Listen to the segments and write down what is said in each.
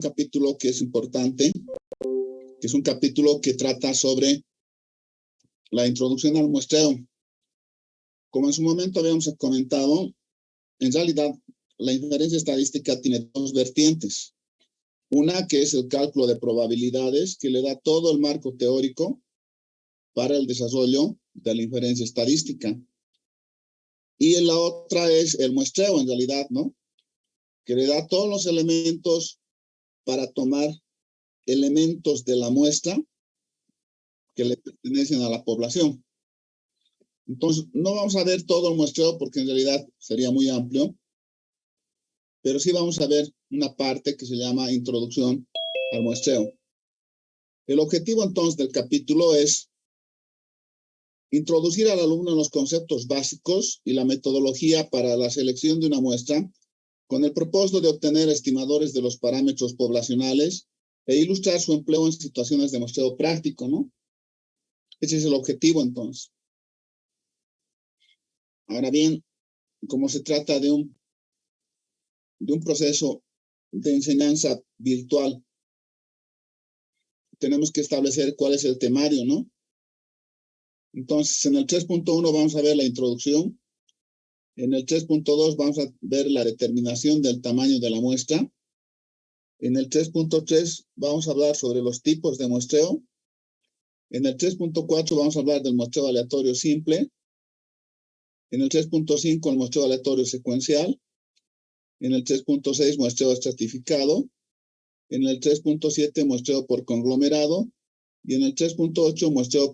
capítulo que es importante, que es un capítulo que trata sobre la introducción al muestreo. Como en su momento habíamos comentado, en realidad la inferencia estadística tiene dos vertientes. Una que es el cálculo de probabilidades, que le da todo el marco teórico para el desarrollo de la inferencia estadística. Y la otra es el muestreo, en realidad, ¿no? Que le da todos los elementos para tomar elementos de la muestra que le pertenecen a la población. Entonces, no vamos a ver todo el muestreo porque en realidad sería muy amplio, pero sí vamos a ver una parte que se llama introducción al muestreo. El objetivo entonces del capítulo es introducir al alumno en los conceptos básicos y la metodología para la selección de una muestra con el propósito de obtener estimadores de los parámetros poblacionales e ilustrar su empleo en situaciones de muestreo práctico, ¿no? Ese es el objetivo entonces. Ahora bien, como se trata de un proceso de enseñanza virtual, tenemos que establecer cuál es el temario, ¿no? Entonces, en el 3.1 vamos a ver la introducción. En el 3.2 vamos a ver la determinación del tamaño de la muestra. En el 3.3 vamos a hablar sobre los tipos de muestreo. En el 3.4 vamos a hablar del muestreo aleatorio simple. En el 3.5 el muestreo aleatorio secuencial. En el 3.6 muestreo estratificado. En el 3.7 muestreo por conglomerado. Y en el 3.8 muestreo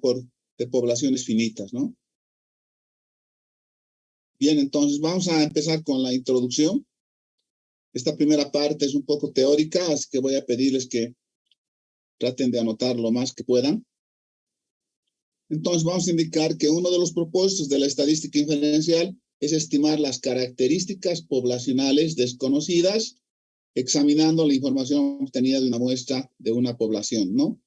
de poblaciones finitas, ¿no? Bien, entonces vamos a empezar con la introducción. Esta primera parte es un poco teórica, así que voy a pedirles que traten de anotar lo más que puedan. Entonces vamos a indicar que uno de los propósitos de la estadística inferencial es estimar las características poblacionales desconocidas, examinando la información obtenida de una muestra de una población, ¿no?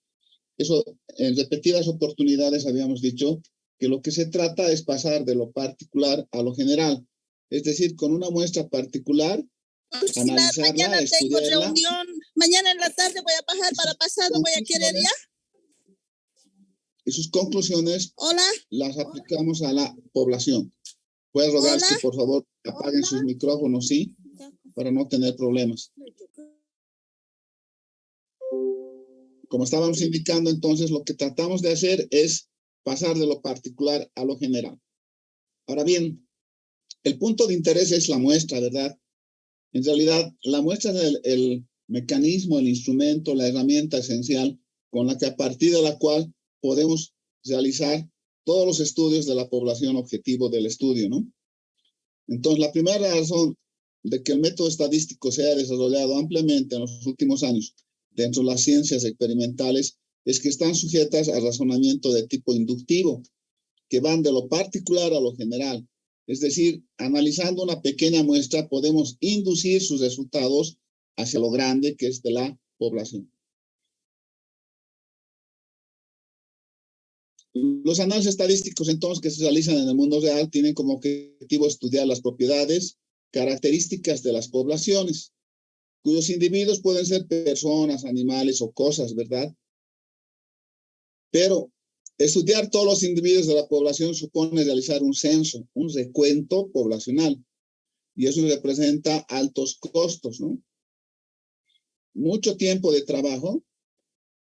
Eso, en repetidas oportunidades habíamos dicho que lo que se trata es pasar de lo particular a lo general. Es decir, con una muestra particular, analizarla, mañana tengo estudiarla. reunión, mañana en la tarde voy a bajar para pasado, voy a querer ya. Y sus conclusiones Hola. las aplicamos a la población. Puedes rogar Hola. que por favor apaguen sus micrófonos, ¿sí? Para no tener problemas. Como estábamos indicando, entonces, lo que tratamos de hacer es pasar de lo particular a lo general. Ahora bien, el punto de interés es la muestra, ¿verdad? En realidad, la muestra es el mecanismo, el instrumento, la herramienta esencial con la que a partir de la cual podemos realizar todos los estudios de la población objetivo del estudio, ¿no? Entonces, la primera razón de que el método estadístico se haya desarrollado ampliamente en los últimos años dentro de las ciencias experimentales es que están sujetas al razonamiento de tipo inductivo, que van de lo particular a lo general. Es decir, analizando una pequeña muestra podemos inducir sus resultados hacia lo grande que es de la población. Los análisis estadísticos entonces que se realizan en el mundo real tienen como objetivo estudiar las propiedades, características de las poblaciones, cuyos individuos pueden ser personas, animales o cosas, ¿verdad? Pero estudiar todos los individuos de la población supone realizar un censo, un recuento poblacional, y eso representa altos costos, ¿no? Mucho tiempo de trabajo,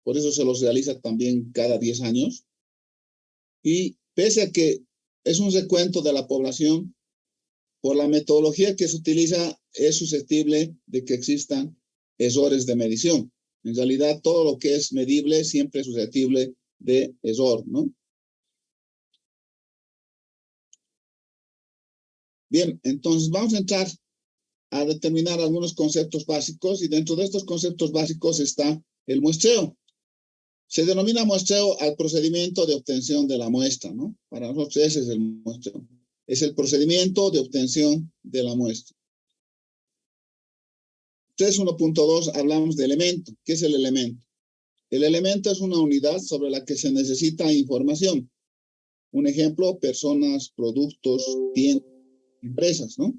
por eso se los realiza también cada 10 años, y pese a que es un recuento de la población, por la metodología que se utiliza es susceptible de que existan errores de medición. En realidad, todo lo que es medible siempre es susceptible de error, ¿no? Bien, entonces vamos a entrar a determinar algunos conceptos básicos y dentro de estos conceptos básicos está el muestreo. Se denomina muestreo al procedimiento de obtención de la muestra, ¿no? Para nosotros ese es el muestreo. Es el procedimiento de obtención de la muestra. 3.1.2 hablamos de elemento. ¿Qué es el elemento? El elemento es una unidad sobre la que se necesita información. Un ejemplo, personas, productos, tiendas, empresas, ¿no?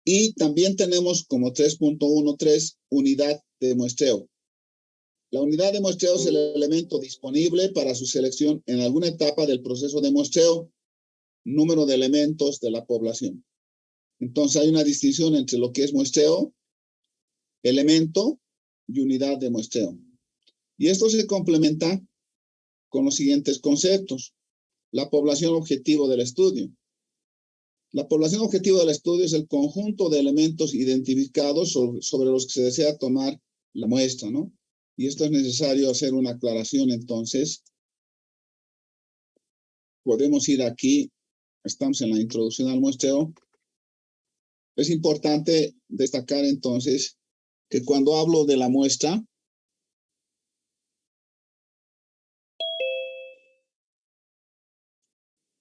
Y también tenemos como 3.13 unidad de muestreo. La unidad de muestreo es el elemento disponible para su selección en alguna etapa del proceso de muestreo, número de elementos de la población. Entonces hay una distinción entre lo que es muestreo, elemento y unidad de muestreo. Y esto se complementa con los siguientes conceptos. La población objetivo del estudio. La población objetivo del estudio es el conjunto de elementos identificados sobre los que se desea tomar la muestra, ¿no? Y esto es necesario hacer una aclaración, entonces. Podemos ir aquí, estamos en la introducción al muestreo. Es importante destacar entonces que cuando hablo de la muestra,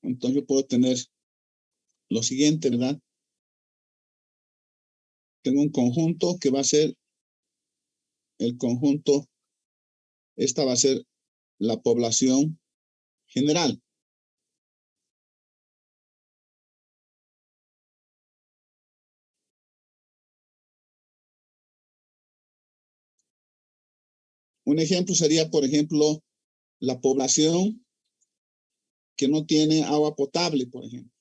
entonces yo puedo tener lo siguiente, ¿verdad? Tengo un conjunto que va a ser el conjunto, esta va a ser la población general. Un ejemplo sería, por ejemplo, la población que no tiene agua potable, por ejemplo,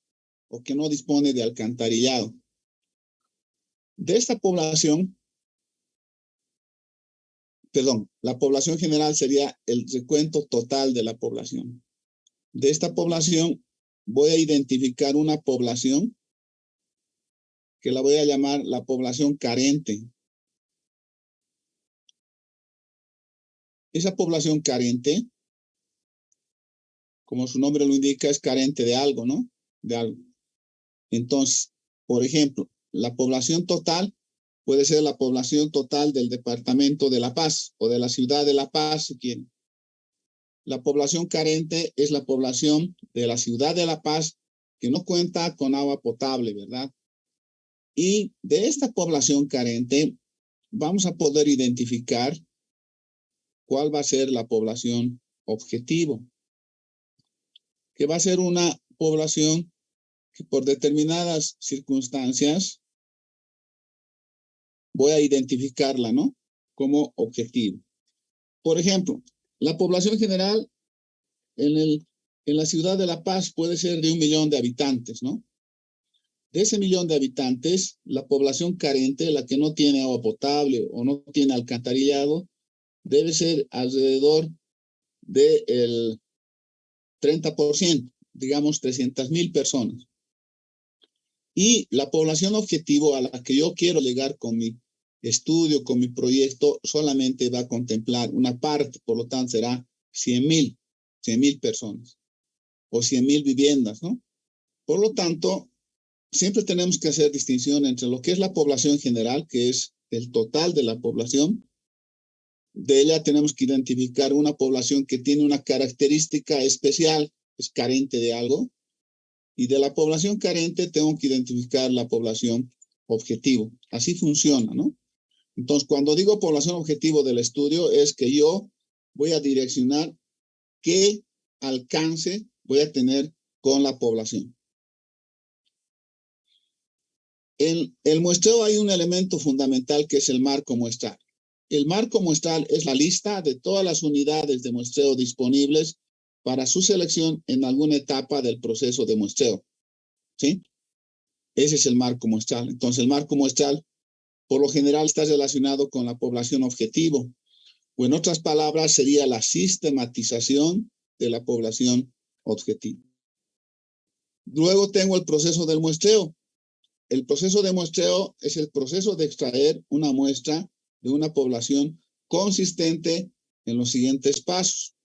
o que no dispone de alcantarillado. De esta población, perdón, la población general sería el recuento total de la población. De esta población voy a identificar una población que la voy a llamar la población carente. Esa población carente, como su nombre lo indica, es carente de algo, ¿no? De algo. Entonces, por ejemplo, la población total puede ser la población total del departamento de La Paz o de la ciudad de La Paz, si quieren. La población carente es la población de la ciudad de La Paz que no cuenta con agua potable, ¿verdad? Y de esta población carente vamos a poder identificar cuál va a ser la población objetivo, que va a ser una población que por determinadas circunstancias voy a identificarla, ¿no? Como objetivo. Por ejemplo, la población general en la ciudad de La Paz puede ser de 1 millón de habitantes, ¿no? De ese millón de habitantes, la población carente, la que no tiene agua potable o no tiene alcantarillado, debe ser alrededor del 30%, digamos 300,000 personas. Y la población objetivo a la que yo quiero llegar con mi estudio, con mi proyecto, solamente va a contemplar una parte, por lo tanto será 100,000 personas o 100,000 viviendas, ¿no? Por lo tanto, siempre tenemos que hacer distinción entre lo que es la población general, que es el total de la población. De ella tenemos que identificar una población que tiene una característica especial, es carente de algo. Y de la población carente tengo que identificar la población objetivo. Así funciona, ¿no? Entonces, cuando digo población objetivo del estudio, es que yo voy a direccionar qué alcance voy a tener con la población. En el muestreo hay un elemento fundamental que es el marco muestral. El marco muestral es la lista de todas las unidades de muestreo disponibles para su selección en alguna etapa del proceso de muestreo. ¿Sí? Ese es el marco muestral. Entonces, el marco muestral, por lo general, está relacionado con la población objetivo, o en otras palabras, sería la sistematización de la población objetivo. Luego tengo el proceso del muestreo. El proceso de muestreo es el proceso de extraer una muestra de una población consistente en los siguientes pasos.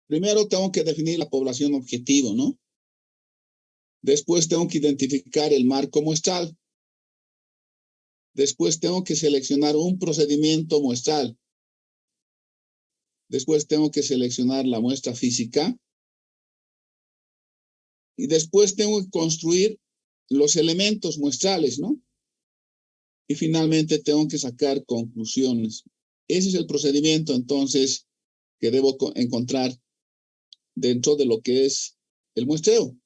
Primero tengo que definir la población objetivo, ¿no? Después tengo que identificar el marco muestral. Después tengo que seleccionar un procedimiento muestral. Después tengo que seleccionar la muestra física. Y después tengo que construir los elementos muestrales, ¿no? Y finalmente tengo que sacar conclusiones. Ese es el procedimiento, entonces, que debo encontrar dentro de lo que es el muestreo.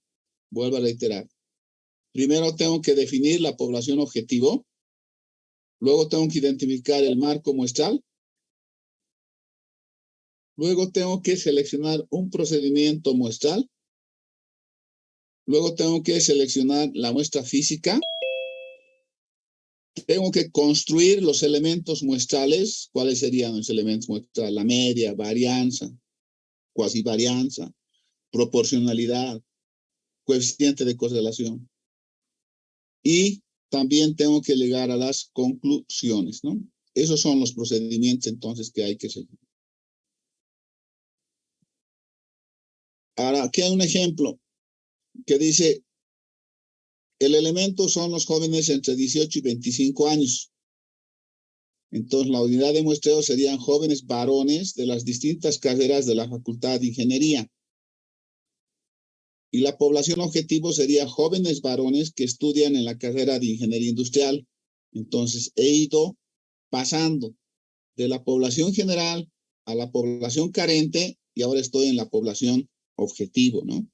Vuelvo a reiterar. Primero tengo que definir la población objetivo. Luego tengo que identificar el marco muestral. Luego tengo que seleccionar un procedimiento muestral. Luego tengo que seleccionar la muestra física. Tengo que construir los elementos muestrales. ¿Cuáles serían los elementos muestrales? La media, varianza, cuasivarianza, proporcionalidad, coeficiente de correlación. Y también tengo que llegar a las conclusiones, ¿no? Esos son los procedimientos entonces que hay que seguir. Ahora, aquí hay un ejemplo que dice, el elemento son los jóvenes entre 18 y 25 años. Entonces, la unidad de muestreo serían jóvenes varones de las distintas carreras de la Facultad de Ingeniería. Y la población objetivo sería jóvenes varones que estudian en la carrera de Ingeniería Industrial. Entonces, he ido pasando de la población general a la población carente y ahora estoy en la población objetivo, ¿no?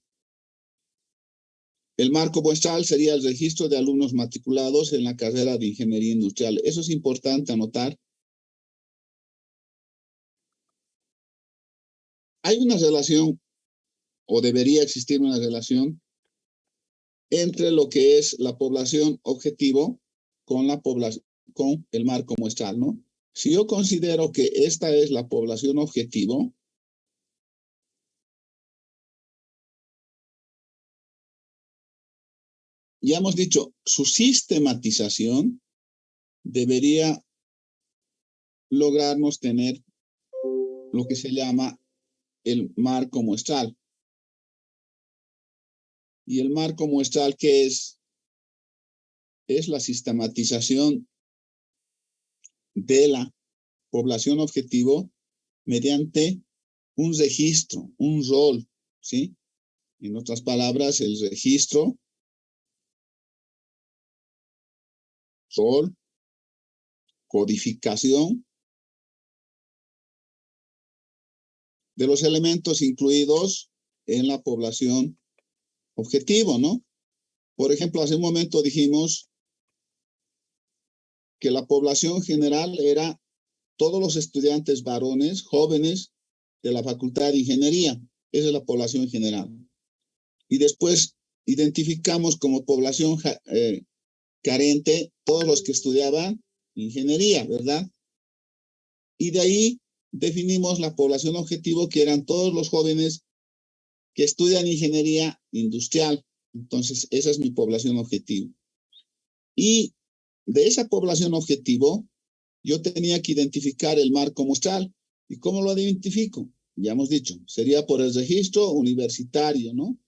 El marco muestral sería el registro de alumnos matriculados en la carrera de Ingeniería Industrial. Eso es importante anotar. Hay una relación, o debería existir una relación, entre lo que es la población objetivo con la población, con el marco muestral, ¿no? Si yo considero que esta es la población objetivo, ya hemos dicho, su sistematización debería lograrnos tener lo que se llama el marco muestral. Y el marco muestral, ¿qué es? Es la sistematización de la población objetivo mediante un registro, un rol, ¿sí? En otras palabras, el registro, rol, codificación de los elementos incluidos en la población objetivo, ¿no? Por ejemplo, hace un momento dijimos que la población general era todos los estudiantes varones, jóvenes de la Facultad de Ingeniería. Esa es la población general. Y después identificamos como población carente todos los que estudiaban ingeniería, ¿verdad? Y de ahí definimos la población objetivo, que eran todos los jóvenes que estudian ingeniería industrial. Entonces, esa es mi población objetivo. Y de esa población objetivo, yo tenía que identificar el marco muestral. ¿Y cómo lo identifico? Ya hemos dicho, sería por el registro universitario, ¿no?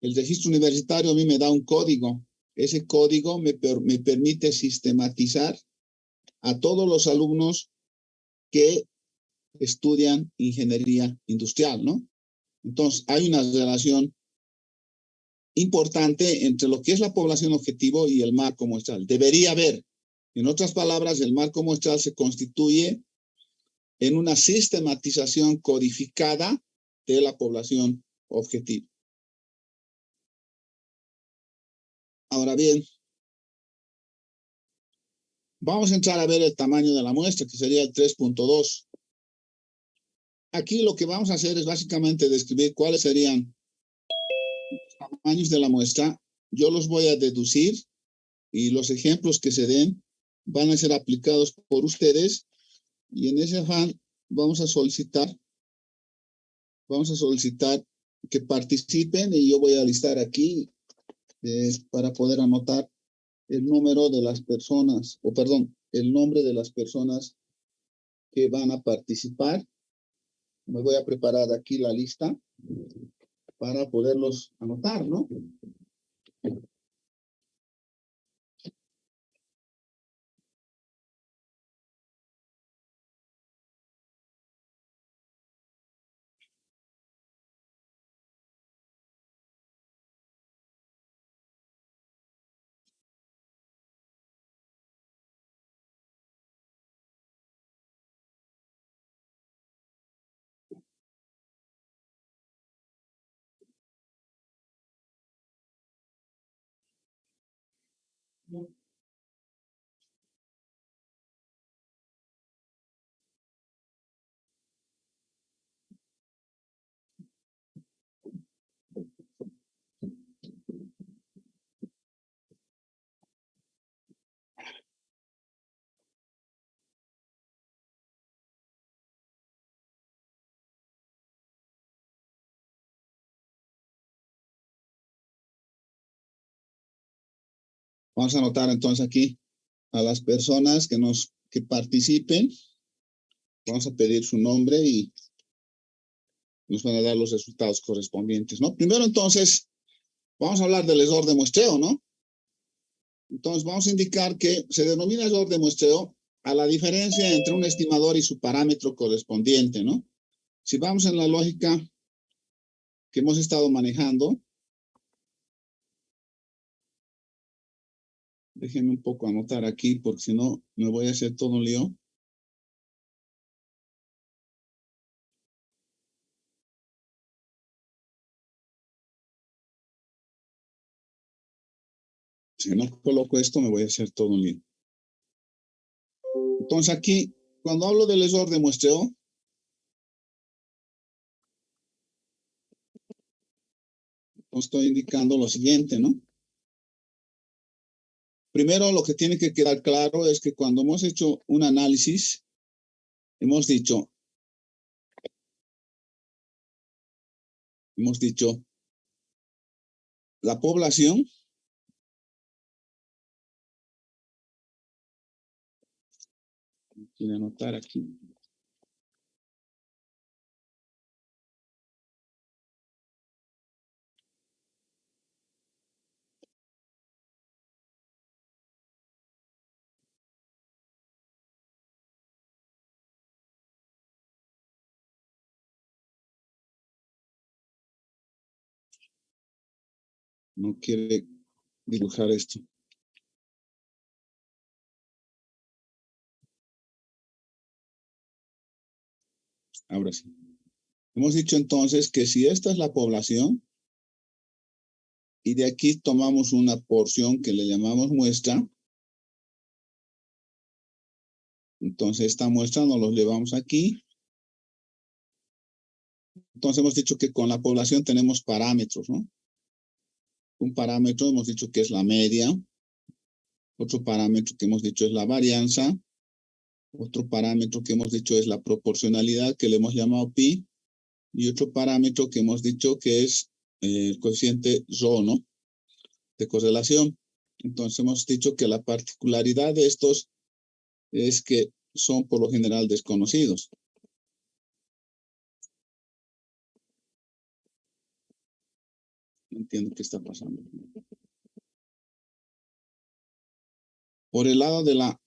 El registro universitario a mí me da un código. Ese código me permite sistematizar a todos los alumnos que estudian ingeniería industrial, ¿no? Entonces, hay una relación importante entre lo que es la población objetivo y el marco muestral. Debería haber. En otras palabras, el marco muestral se constituye en una sistematización codificada de la población objetivo. Ahora bien, vamos a entrar a ver el tamaño de la muestra, que sería el 3.2. Aquí lo que vamos a hacer es básicamente describir cuáles serían los tamaños de la muestra. Yo los voy a deducir y los ejemplos que se den van a ser aplicados por ustedes, y en ese afán vamos a solicitar que participen, y yo voy a listar aquí para poder anotar el número de las personas, o perdón, el nombre de las personas que van a participar. Me voy a preparar aquí la lista para poderlos anotar, ¿no? Vamos a anotar entonces aquí a las personas que participen. Vamos a pedir su nombre y nos van a dar los resultados correspondientes, ¿no? Primero, entonces, vamos a hablar del error de muestreo, ¿no? Entonces, vamos a indicar que se denomina error de muestreo a la diferencia entre un estimador y su parámetro correspondiente, ¿no? Si vamos en la lógica que hemos estado manejando, déjenme un poco anotar aquí, porque si no, me voy a hacer todo un lío. Si no coloco esto, me voy a hacer todo un lío. Entonces aquí, cuando hablo del error de muestreo, estoy indicando lo siguiente, ¿no? Primero, lo que tiene que quedar claro es que cuando hemos hecho un análisis, hemos dicho, la población quiero anotar aquí. No quiere dibujar esto. Ahora sí. Hemos dicho entonces que si esta es la población y de aquí tomamos una porción que le llamamos muestra, entonces esta muestra nos lo llevamos aquí. Entonces hemos dicho que con la población tenemos parámetros, ¿no? Un parámetro hemos dicho que es la media. Otro parámetro que hemos dicho es la varianza. Otro parámetro que hemos dicho es la proporcionalidad, que le hemos llamado pi. Y otro parámetro que hemos dicho que es el coeficiente rho, ¿no? De correlación. Entonces hemos dicho que la particularidad de estos es que son por lo general desconocidos. No entiendo qué está pasando. Por el lado de la...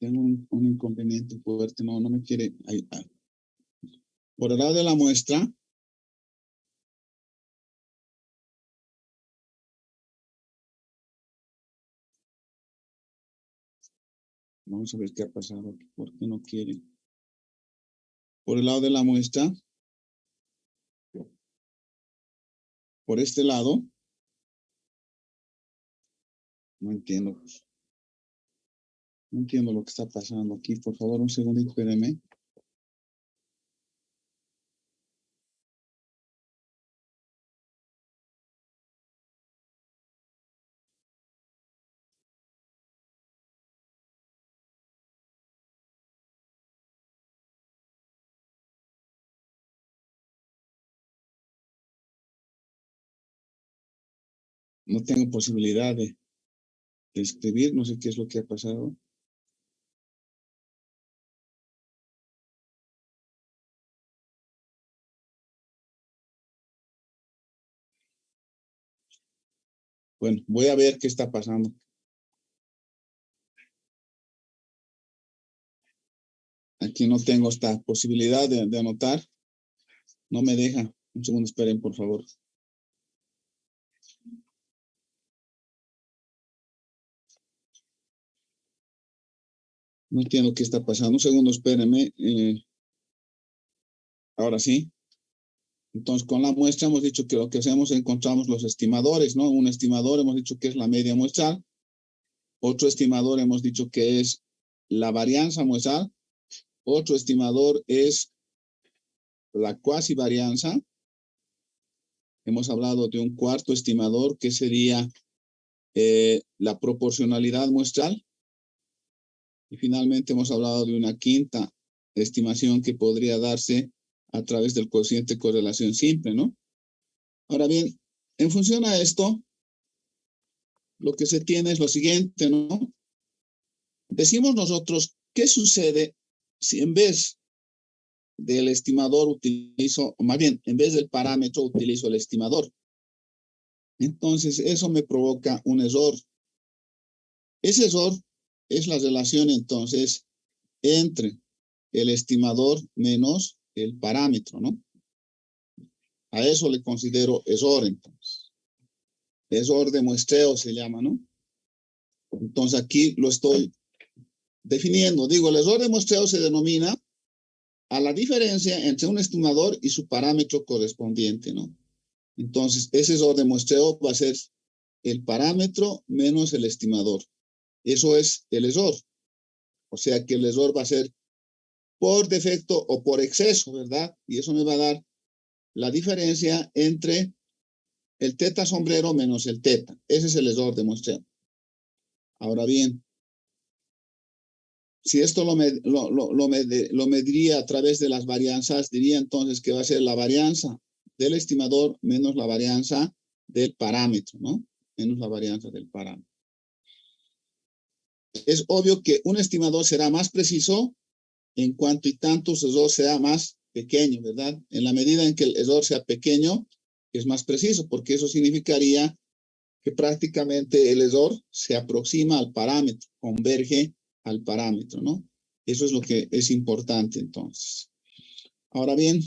Tengo un inconveniente fuerte, no me quiere... Ahí. Por el lado de la muestra, vamos a ver qué ha pasado aquí, por qué no quiere. Por el lado de la muestra, por este lado, no entiendo. No entiendo lo que está pasando aquí. Por favor, un segundito, espérenme. No tengo posibilidad de escribir. No sé qué es lo que ha pasado. Bueno, voy a ver qué está pasando. Aquí no tengo esta posibilidad de anotar. No me deja. Un segundo, esperen, por favor. No entiendo qué está pasando. Un segundo, espérenme. Ahora sí. Entonces, con la muestra hemos dicho que lo que hacemos encontramos los estimadores, ¿no? Un estimador hemos dicho que es la media muestral. Otro estimador hemos dicho que es la varianza muestral. Otro estimador es la cuasi varianza. Hemos hablado de un cuarto estimador que sería la proporcionalidad muestral. Y finalmente hemos hablado de una quinta estimación que podría darse a través del cociente de correlación simple, ¿no? Ahora bien, en función a esto, lo que se tiene es lo siguiente, ¿no? Decimos nosotros, ¿qué sucede si en vez del estimador utilizo, o más bien, en vez del parámetro utilizo el estimador? Entonces, eso me provoca un error. Ese error es la relación, entonces, entre el estimador menos el parámetro, ¿no? A eso le considero error, entonces. Error de muestreo se llama, ¿no? Entonces, aquí lo estoy definiendo. Digo, el error de muestreo se denomina a la diferencia entre un estimador y su parámetro correspondiente, ¿no? Entonces, ese error de muestreo va a ser el parámetro menos el estimador. Eso es el error. O sea que el error va a ser por defecto o por exceso, ¿verdad? Y eso me va a dar la diferencia entre el teta sombrero menos el teta. Ese es el error de muestreo. Ahora bien, si esto lo mediría a través de las varianzas, diría entonces que va a ser la varianza del estimador menos la varianza del parámetro, ¿no? Menos la varianza del parámetro. Es obvio que un estimador será más preciso en cuanto y tanto su error sea más pequeño, ¿verdad? En la medida en que el error sea pequeño, es más preciso, porque eso significaría que prácticamente el error se aproxima al parámetro, converge al parámetro, ¿no? Eso es lo que es importante entonces. Ahora bien,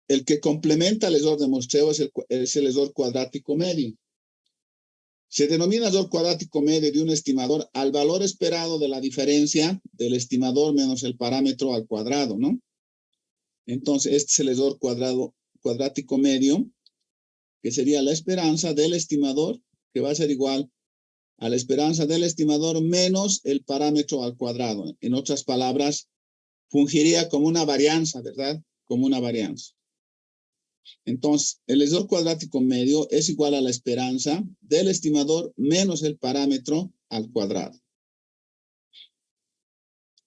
el que complementa el error de muestreo es el error cuadrático medio. Se denomina error cuadrático medio de un estimador al valor esperado de la diferencia del estimador menos el parámetro al cuadrado, ¿no? Entonces, este es el error cuadrático medio, que sería la esperanza del estimador, que va a ser igual a la esperanza del estimador menos el parámetro al cuadrado. En otras palabras, fungiría como una varianza, ¿verdad? Como una varianza. Entonces, el error cuadrático medio es igual a la esperanza del estimador menos el parámetro al cuadrado.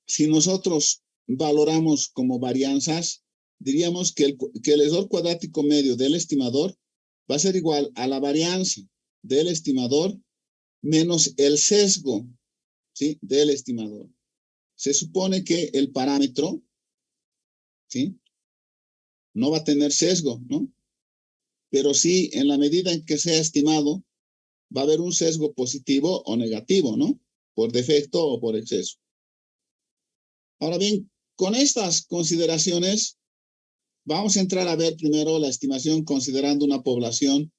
Si nosotros valoramos como varianzas, diríamos que el error cuadrático medio del estimador va a ser igual a la varianza del estimador menos el sesgo, ¿sí? Del estimador. Se supone que el parámetro, ¿sí? No va a tener sesgo, ¿no? Pero sí, en la medida en que sea estimado, va a haber un sesgo positivo o negativo, ¿no? Por defecto o por exceso. Ahora bien, con estas consideraciones, vamos a entrar a ver primero la estimación considerando una población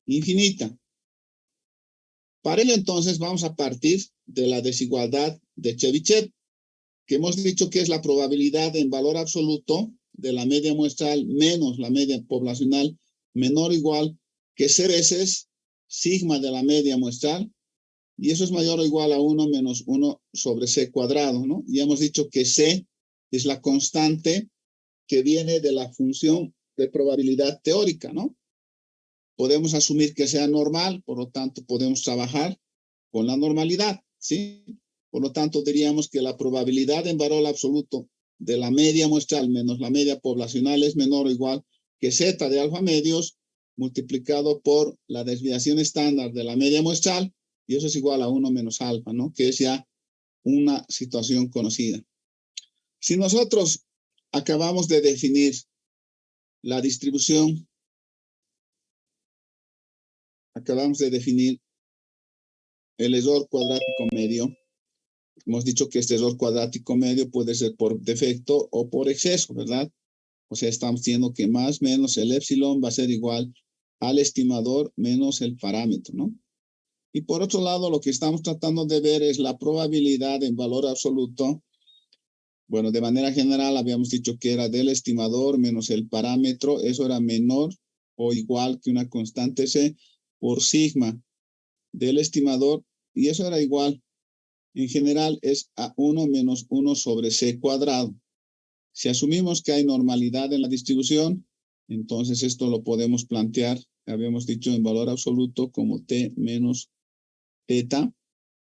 infinita. Para ello, entonces, vamos a partir de la desigualdad de Chebyshev, que hemos dicho que es la probabilidad en valor absoluto de la media muestral menos la media poblacional menor o igual que C veces sigma de la media muestral, y eso es mayor o igual a 1 menos 1 sobre C cuadrado, ¿no? Y hemos dicho que C es la constante que viene de la función de probabilidad teórica, ¿no? Podemos asumir que sea normal, por lo tanto podemos trabajar con la normalidad, ¿sí? Por lo tanto diríamos que la probabilidad en valor absoluto de la media muestral menos la media poblacional es menor o igual que Z de alfa medios multiplicado por la desviación estándar de la media muestral, y eso es igual a 1 menos alfa, ¿no? Que es ya una situación conocida. Si nosotros acabamos de definir la distribución, acabamos de definir el error cuadrático medio, hemos dicho que este error cuadrático medio puede ser por defecto o por exceso, ¿verdad? O sea, estamos diciendo que más menos el epsilon va a ser igual al estimador menos el parámetro, ¿no? Y por otro lado, lo que estamos tratando de ver es la probabilidad en valor absoluto Bueno, de manera general habíamos dicho que era del estimador menos el parámetro. Eso era menor o igual que una constante C por sigma del estimador. Y eso era igual. En general es A1 menos 1 sobre C cuadrado. Si asumimos que hay normalidad en la distribución, entonces esto lo podemos plantear, habíamos dicho, en valor absoluto como T menos teta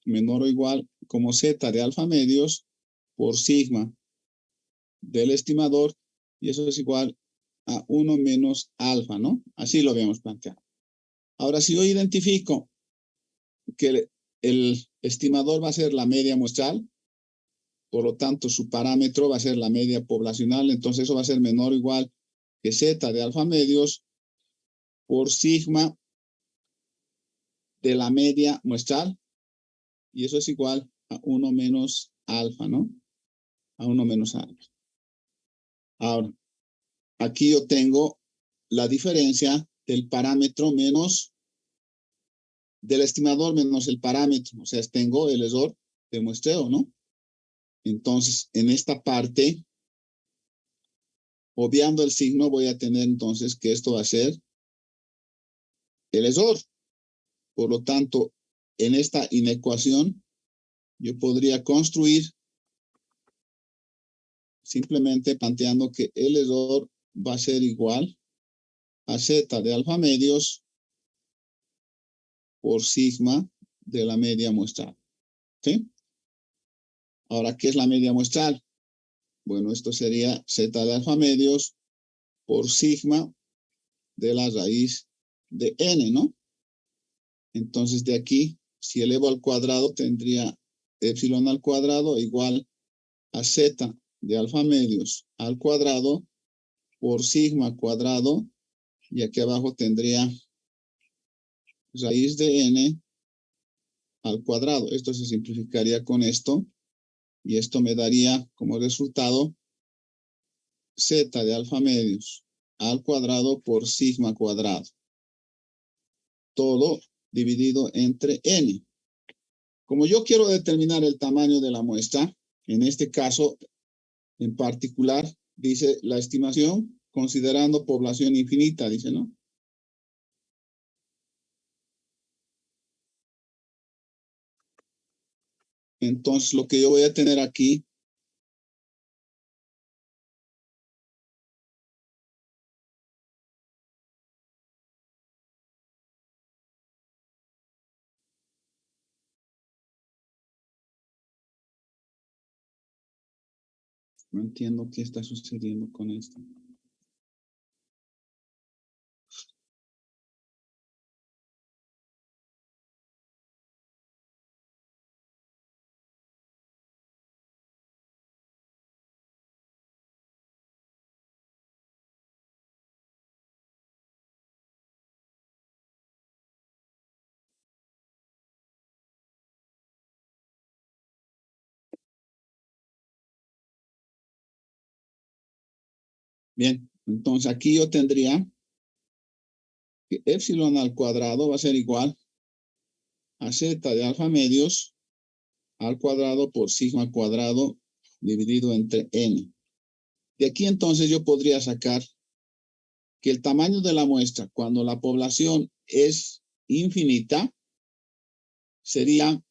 menor o igual como Z de alfa medios por sigma del estimador, y eso es igual a 1 menos alfa, ¿no? Así lo habíamos planteado. Ahora, si yo identifico que el estimador va a ser la media muestral, por lo tanto, su parámetro va a ser la media poblacional, entonces eso va a ser menor o igual que Z de alfa medios por sigma de la media muestral, y eso es igual a 1 menos alfa, ¿no? A 1 menos alfa. Ahora, aquí yo tengo la diferencia del parámetro menos, del estimador menos el parámetro, o sea, tengo el error de muestreo, ¿no? Entonces, en esta parte, obviando el signo, voy a tener entonces que esto va a ser el error. Por lo tanto, en esta inecuación, yo podría construir simplemente planteando que el error va a ser igual a Z de alfa medios por sigma de la media muestral. ¿Sí? Ahora, ¿qué es la media muestral? Bueno, esto sería Z de alfa medios por sigma de la raíz de n, ¿no? Entonces, de aquí, si elevo al cuadrado, tendría epsilon al cuadrado igual a Z de alfa medios al cuadrado por sigma cuadrado, y aquí abajo tendría raíz de n al cuadrado. Esto se simplificaría con esto, y esto me daría como resultado Z de alfa medios al cuadrado por sigma cuadrado. Todo dividido entre n. Como yo quiero determinar el tamaño de la muestra, en este caso en particular, dice la estimación considerando población infinita, dice, ¿no? Entonces, lo que yo voy a tener aquí no entiendo qué está sucediendo con esto. Bien, entonces aquí yo tendría que epsilon al cuadrado va a ser igual a Z de alfa medios al cuadrado por sigma cuadrado dividido entre n. De aquí entonces yo podría sacar que el tamaño de la muestra cuando la población es infinita sería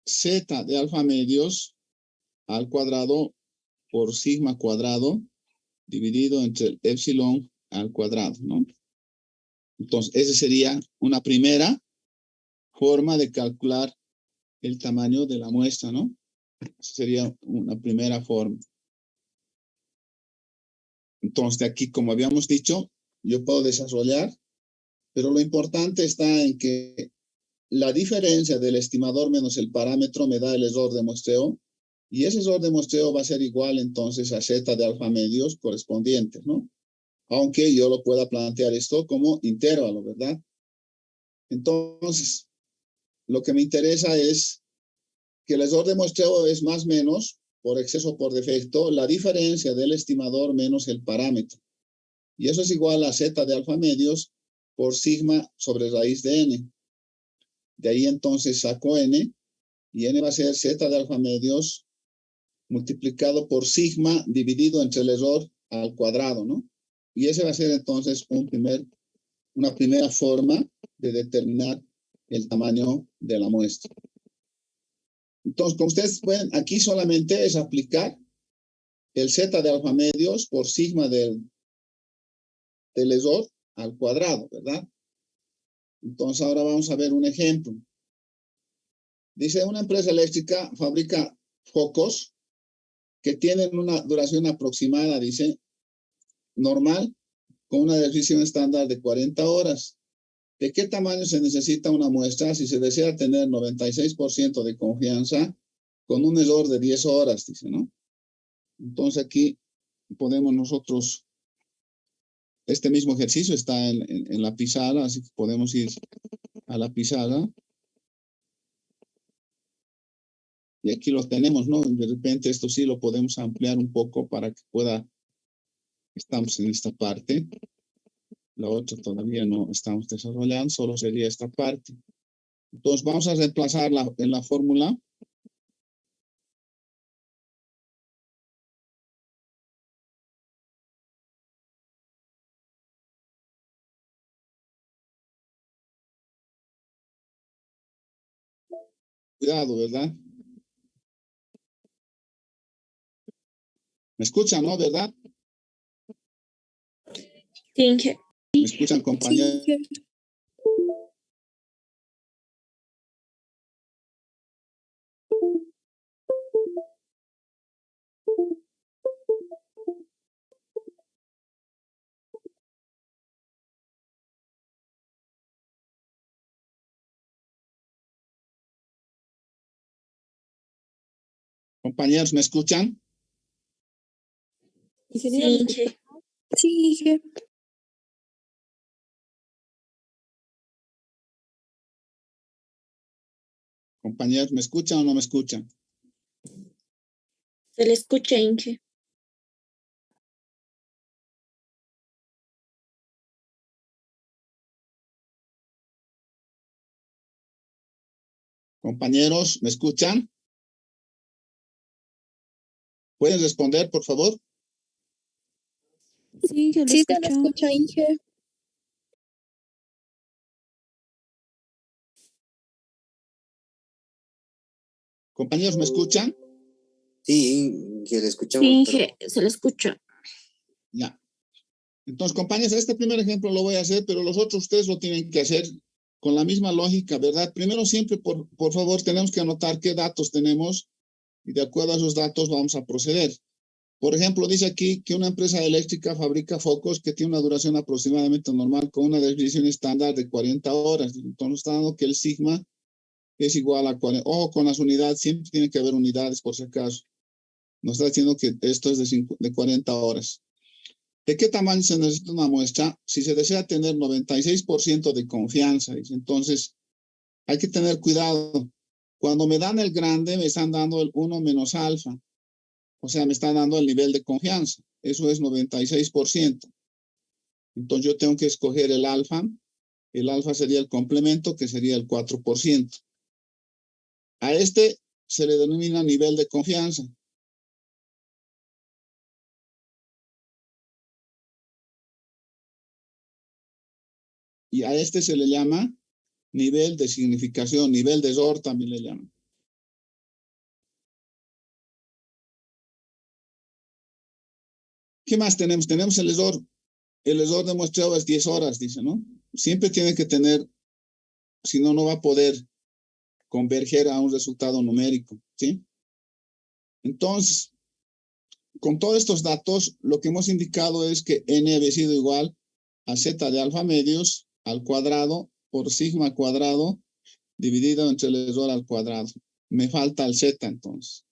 Z de alfa medios al cuadrado por sigma cuadrado dividido entre el epsilon al cuadrado, ¿no? Entonces, esa sería una primera forma de calcular el tamaño de la muestra, ¿no? Esa sería una primera forma. Entonces, de aquí, como habíamos dicho, yo puedo desarrollar, pero lo importante está en que la diferencia del estimador menos el parámetro me da el error de muestreo, y ese error de muestreo va a ser igual entonces a Z de alfa medios correspondientes, ¿no? Aunque yo lo pueda plantear esto como intervalo, ¿verdad? Entonces, lo que me interesa es que el error de muestreo es más o menos, por exceso o por defecto, la diferencia del estimador menos el parámetro. Y eso es igual a Z de alfa medios por sigma sobre raíz de n. De ahí entonces saco n, y n va a ser Z de alfa medios multiplicado por sigma dividido entre el error al cuadrado, ¿no? Y ese va a ser entonces una primera forma de determinar el tamaño de la muestra. Entonces, como ustedes pueden, aquí solamente es aplicar el z de alfa medios por sigma del error al cuadrado, ¿verdad? Entonces, ahora vamos a ver un ejemplo. Dice, una empresa eléctrica fabrica focos que tienen una duración aproximada, dice, normal, con una definición estándar de 40 horas. ¿De qué tamaño se necesita una muestra si se desea tener 96% de confianza con un error de 10 horas, dice, ¿no? Entonces aquí podemos nosotros, este mismo ejercicio está en la pizarra, así que podemos ir a la pizarra. Y aquí lo tenemos, ¿no? De repente esto sí lo podemos ampliar un poco para que pueda, estamos en esta parte. La otra todavía no estamos desarrollando, solo sería esta parte. Entonces vamos a reemplazarla en la fórmula. Cuidado, ¿verdad? ¿Me escuchan, no? ¿Verdad? Sí, jefe. ¿Me escuchan, compañeros? Sí, jefe. Compañeros, ¿me escuchan? Sí, jefe. Sí, jefe. Compañeros, ¿me escuchan o no me escuchan? Se le escucha, Inge. Compañeros, ¿me escuchan? ¿Pueden responder, por favor? Sí, se le escucha, Inge. Compañeros, ¿me escuchan? Sí, que le escuchamos. Sí, Inge, se le escucha. Ya. Entonces, compañeros, este primer ejemplo lo voy a hacer, pero los otros ustedes lo tienen que hacer con la misma lógica, ¿verdad? Primero, siempre, por favor, tenemos que anotar qué datos tenemos y de acuerdo a esos datos vamos a proceder. Por ejemplo, dice aquí que una empresa eléctrica fabrica focos que tiene una duración aproximadamente normal con una definición estándar de 40 horas. Entonces, está dando que el sigma es igual a 40. Ojo con las unidades, siempre tiene que haber unidades por si acaso. Nos está diciendo que esto es de 40 horas. ¿De qué tamaño se necesita una muestra? Si se desea tener 96% de confianza, entonces hay que tener cuidado. Cuando me dan el grande, me están dando el 1 menos alfa. O sea, me están dando el nivel de confianza. Eso es 96%. Entonces yo tengo que escoger el alfa. El alfa sería el complemento, que sería el 4%. A este se le denomina nivel de confianza. Y a este se le llama nivel de significación, nivel de error también le llaman. ¿Qué más tenemos? Tenemos el error. El error de muestreo es 10 horas, dice, ¿no? Siempre tiene que tener, si no, no va a poder converger a un resultado numérico, ¿sí? Entonces, con todos estos datos, lo que hemos indicado es que n había sido igual a z de alfa medios al cuadrado por sigma cuadrado dividido entre el error al cuadrado. Me falta el z, entonces.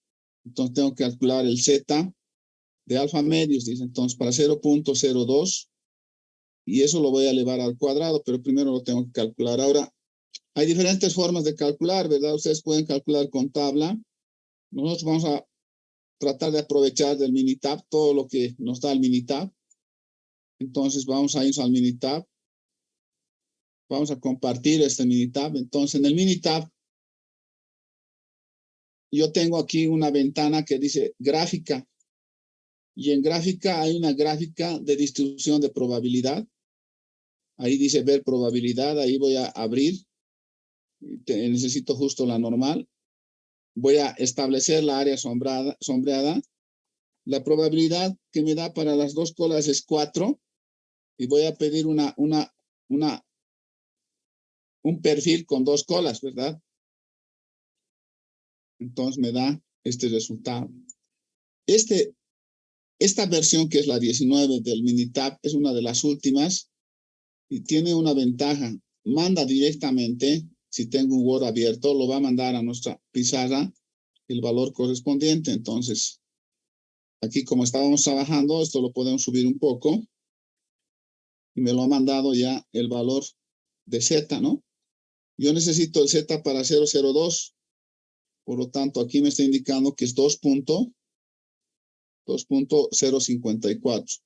Entonces, tengo que calcular el z de alfa medios, dice. Entonces, para 0.02, y eso lo voy a elevar al cuadrado, pero primero lo tengo que calcular. Ahora, hay diferentes formas de calcular, ¿verdad? Ustedes pueden calcular con tabla. Nosotros vamos a tratar de aprovechar del Minitab todo lo que nos da el Minitab. Entonces, vamos a ir al Minitab. Vamos a compartir este Minitab. Entonces, en el Minitab, yo tengo aquí una ventana que dice gráfica. Y en gráfica hay una gráfica de distribución de probabilidad. Ahí dice ver probabilidad. Ahí voy a abrir. Necesito justo la normal. Voy a establecer la área sombreada. La probabilidad que me da para las dos colas es 4. Y voy a pedir un perfil con dos colas, ¿verdad? Entonces me da este resultado. Esta versión, que es la 19 del Minitab, es una de las últimas y tiene una ventaja. Manda directamente, si tengo un Word abierto, lo va a mandar a nuestra pizarra el valor correspondiente. Entonces, aquí como estábamos trabajando, esto lo podemos subir un poco y me lo ha mandado ya el valor de Z, ¿no? Yo necesito el Z para 002. Por lo tanto, aquí me está indicando que es 2.054.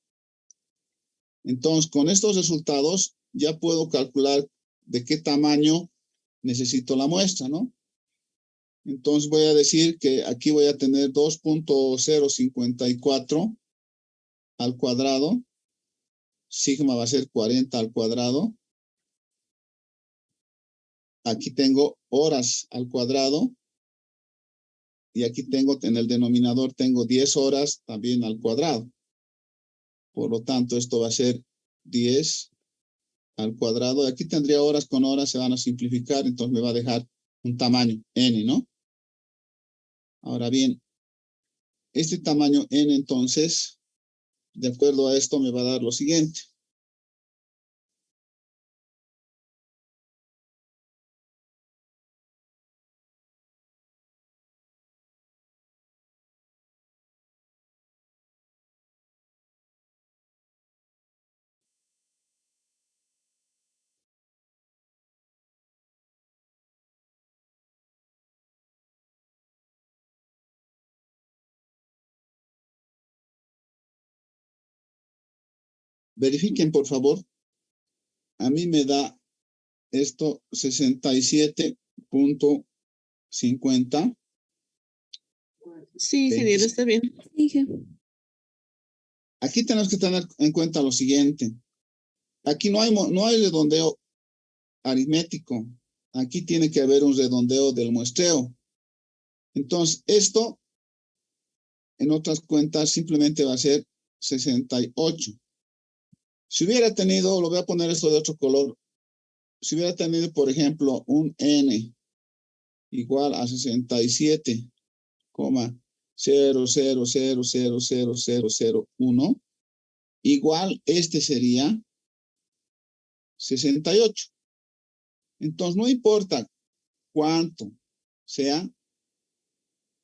Entonces, con estos resultados ya puedo calcular de qué tamaño necesito la muestra, ¿no? Entonces voy a decir que aquí voy a tener 2.054 al cuadrado. Sigma va a ser 40 al cuadrado. Aquí tengo horas al cuadrado. Y aquí tengo, en el denominador, tengo 10 horas también al cuadrado. Por lo tanto, esto va a ser 10 al cuadrado. Aquí tendría horas con horas, se van a simplificar, entonces me va a dejar un tamaño n, ¿no? Ahora bien, este tamaño n, entonces, de acuerdo a esto, me va a dar lo siguiente. Verifiquen, por favor. A mí me da esto 67.50. Sí, ingeniero, está bien. Aquí tenemos que tener en cuenta lo siguiente. Aquí no hay redondeo aritmético. Aquí tiene que haber un redondeo del muestreo. Entonces, esto, en otras cuentas, simplemente va a ser 68. Si hubiera tenido, lo voy a poner esto de otro color. Si hubiera tenido, por ejemplo, un n igual a 67,00000001, igual este sería 68. Entonces, no importa cuánto sea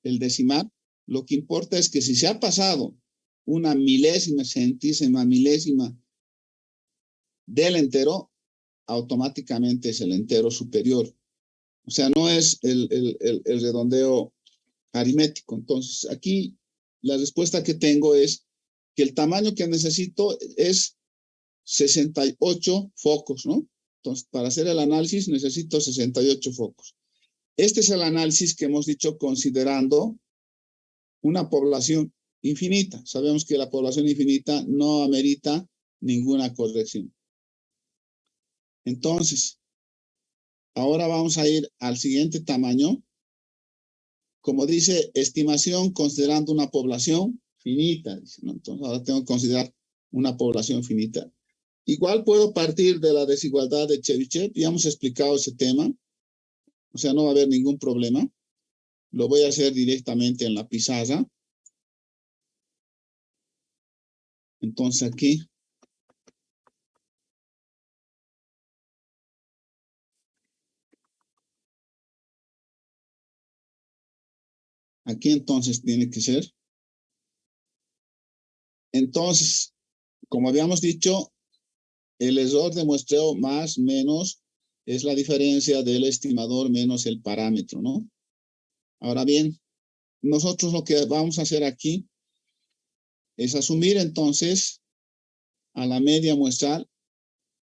el decimal, lo que importa es que si se ha pasado una milésima, centésima, milésima del entero, automáticamente es el entero superior. O sea, no es el redondeo aritmético. Entonces, aquí la respuesta que tengo es que el tamaño que necesito es 68 focos, ¿no? Entonces, para hacer el análisis necesito 68 focos. Este es el análisis que hemos dicho considerando una población infinita. Sabemos que la población infinita no amerita ninguna corrección. Entonces, ahora vamos a ir al siguiente tamaño. Como dice, estimación considerando una población finita, ¿no? Entonces, ahora tengo que considerar una población finita. Igual puedo partir de la desigualdad de Chebyshev. Ya hemos explicado ese tema. O sea, no va a haber ningún problema. Lo voy a hacer directamente en la pizarra. Entonces, aquí entonces tiene que ser. Entonces, como habíamos dicho, el error de muestreo más menos es la diferencia del estimador menos el parámetro, ¿no? Ahora bien, nosotros lo que vamos a hacer aquí es asumir entonces a la media muestral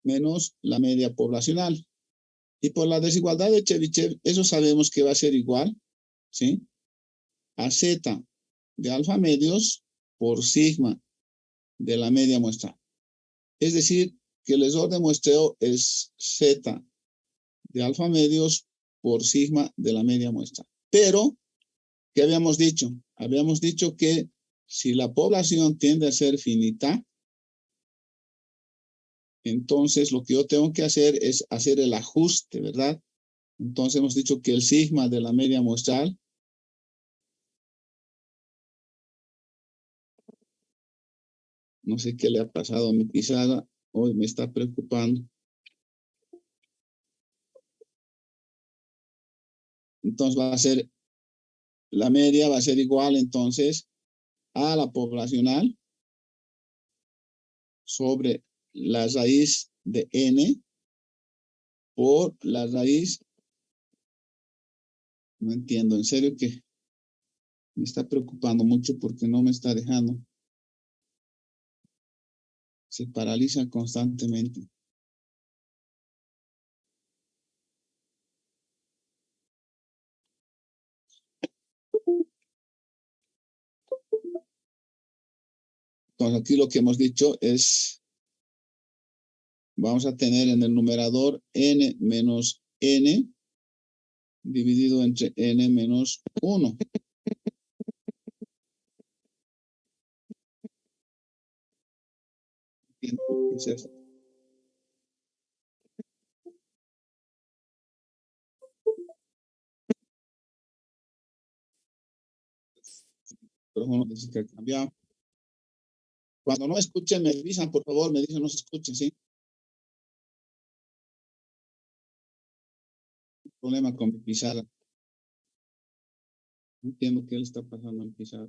menos la media poblacional. Y por la desigualdad de Chebyshev, eso sabemos que va a ser igual, ¿sí? a Z de alfa medios por sigma de la media muestral. Es decir, que el error de muestreo es Z de alfa medios por sigma de la media muestral. Pero, ¿qué habíamos dicho? Habíamos dicho que si la población tiende a ser finita, entonces lo que yo tengo que hacer es hacer el ajuste, ¿verdad? Entonces hemos dicho que el sigma de la media muestral no sé qué le ha pasado a mi pizarra, hoy me está preocupando. Entonces va a ser, la media va a ser igual entonces a la poblacional sobre la raíz de n por la raíz, no entiendo, en serio que me está preocupando mucho porque no me está dejando, se paraliza constantemente. Entonces aquí lo que hemos dicho es, vamos a tener en el numerador n menos n dividido entre n menos 1. ¿Qué es eso? Pero uno dice que ha cambiado. Cuando no escuchen, me avisan, por favor, me dicen no se escuchen, ¿sí? Problema con mi pizarra. No entiendo qué le está pasando a mi pizarra.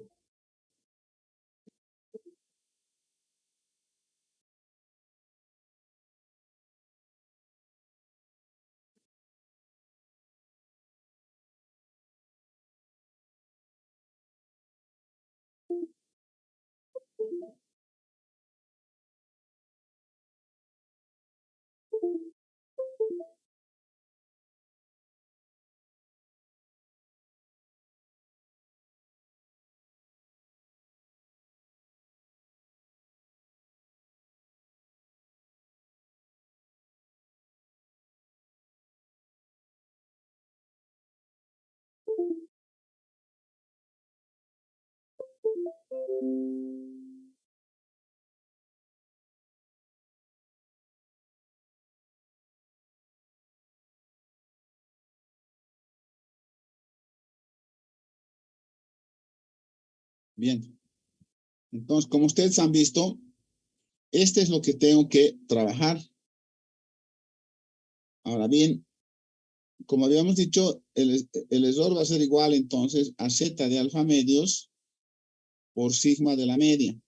Bien. Entonces, como ustedes han visto, este es lo que tengo que trabajar. Ahora bien, como habíamos dicho, el error va a ser igual entonces a Z de alfa medios por sigma de la media.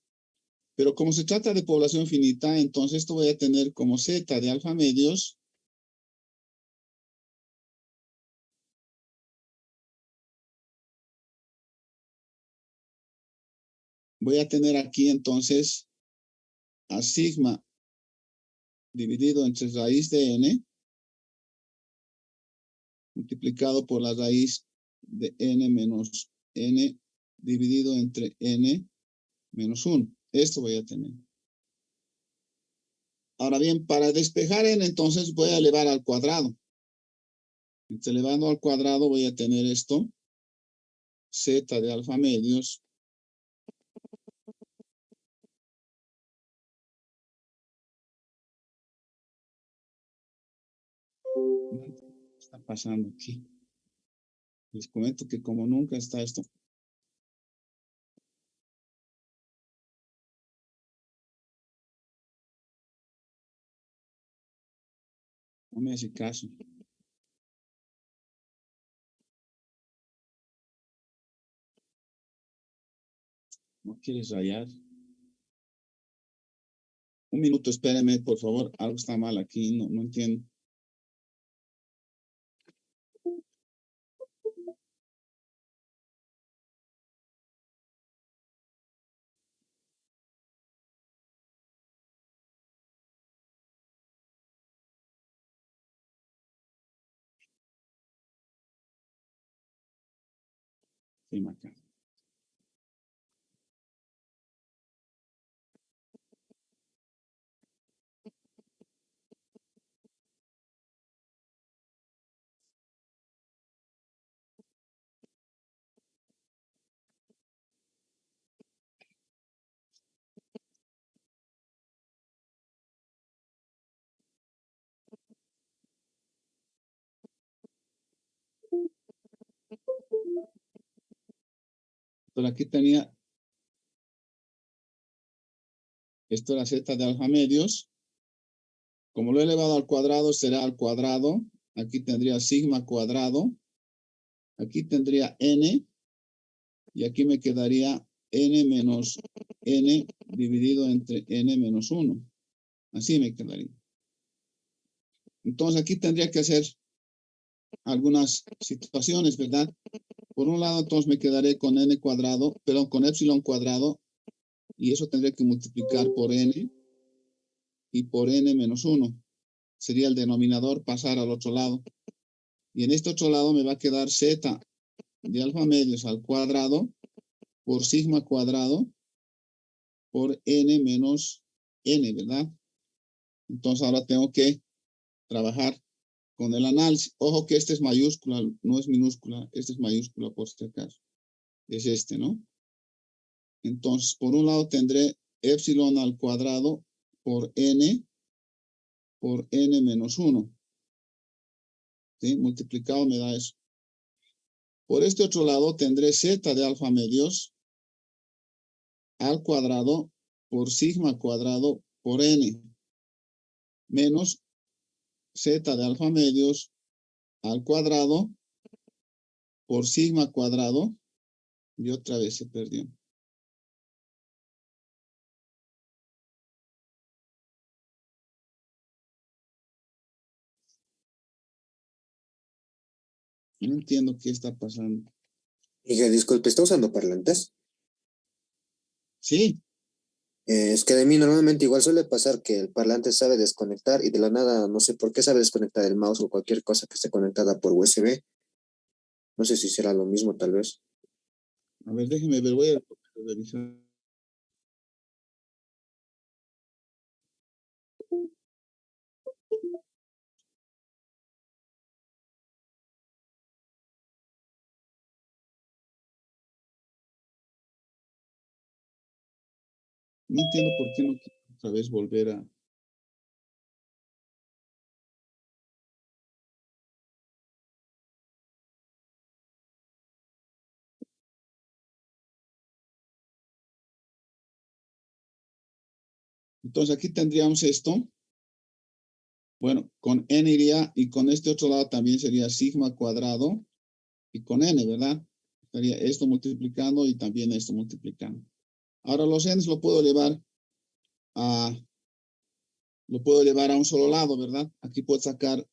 Pero como se trata de población finita, entonces esto voy a tener como Z de alfa medios voy a tener aquí entonces a sigma dividido entre raíz de n multiplicado por la raíz de n menos n dividido entre n menos 1. Esto voy a tener. Ahora bien, para despejar n, entonces voy a elevar al cuadrado. Entonces, elevando al cuadrado voy a tener esto, z de alfa medios ¿qué está pasando aquí? Les comento que como nunca está esto. No me hace caso. No quieres rayar. Un minuto, espéreme, por favor. Algo está mal aquí, no entiendo. Sí, acá. Pero aquí tenía, esto era z de alfa medios. Como lo he elevado al cuadrado, será al cuadrado. Aquí tendría sigma cuadrado. Aquí tendría n. Y aquí me quedaría n menos n dividido entre n menos 1. Así me quedaría. Entonces aquí tendría que hacer algunas situaciones, ¿verdad? Por un lado, entonces me quedaré con n cuadrado, perdón, con epsilon cuadrado. Y eso tendría que multiplicar por n y por n menos 1. Sería el denominador pasar al otro lado. Y en este otro lado me va a quedar z de alfa medios al cuadrado por sigma cuadrado por n menos n, ¿verdad? Entonces ahora tengo que trabajar con el análisis. Ojo que este es mayúscula, no es minúscula. Este es mayúscula por si acaso. Es este, ¿no? Entonces, por un lado tendré epsilon al cuadrado por n menos 1. ¿Sí? Multiplicado me da eso. Por este otro lado tendré z de alfa medios al cuadrado por sigma cuadrado por n menos z de alfa medios al cuadrado por sigma cuadrado y otra vez se perdió. No entiendo qué está pasando. Miguel, disculpe, ¿está usando parlantes? Sí, Es que de mí normalmente igual suele pasar que el parlante sabe desconectar y de la nada, no sé por qué sabe desconectar el mouse o cualquier cosa que esté conectada por USB. No sé si será lo mismo, tal vez. a ver, déjeme ver, voy a revisar. No entiendo por qué no quiero otra vez volver a... Entonces aquí tendríamos esto. Bueno, con n iría y con este otro lado también sería sigma cuadrado y con n, ¿verdad? Estaría esto multiplicando y también esto multiplicando. Ahora los n's lo puedo elevar a un solo lado, ¿verdad? Aquí puedo sacar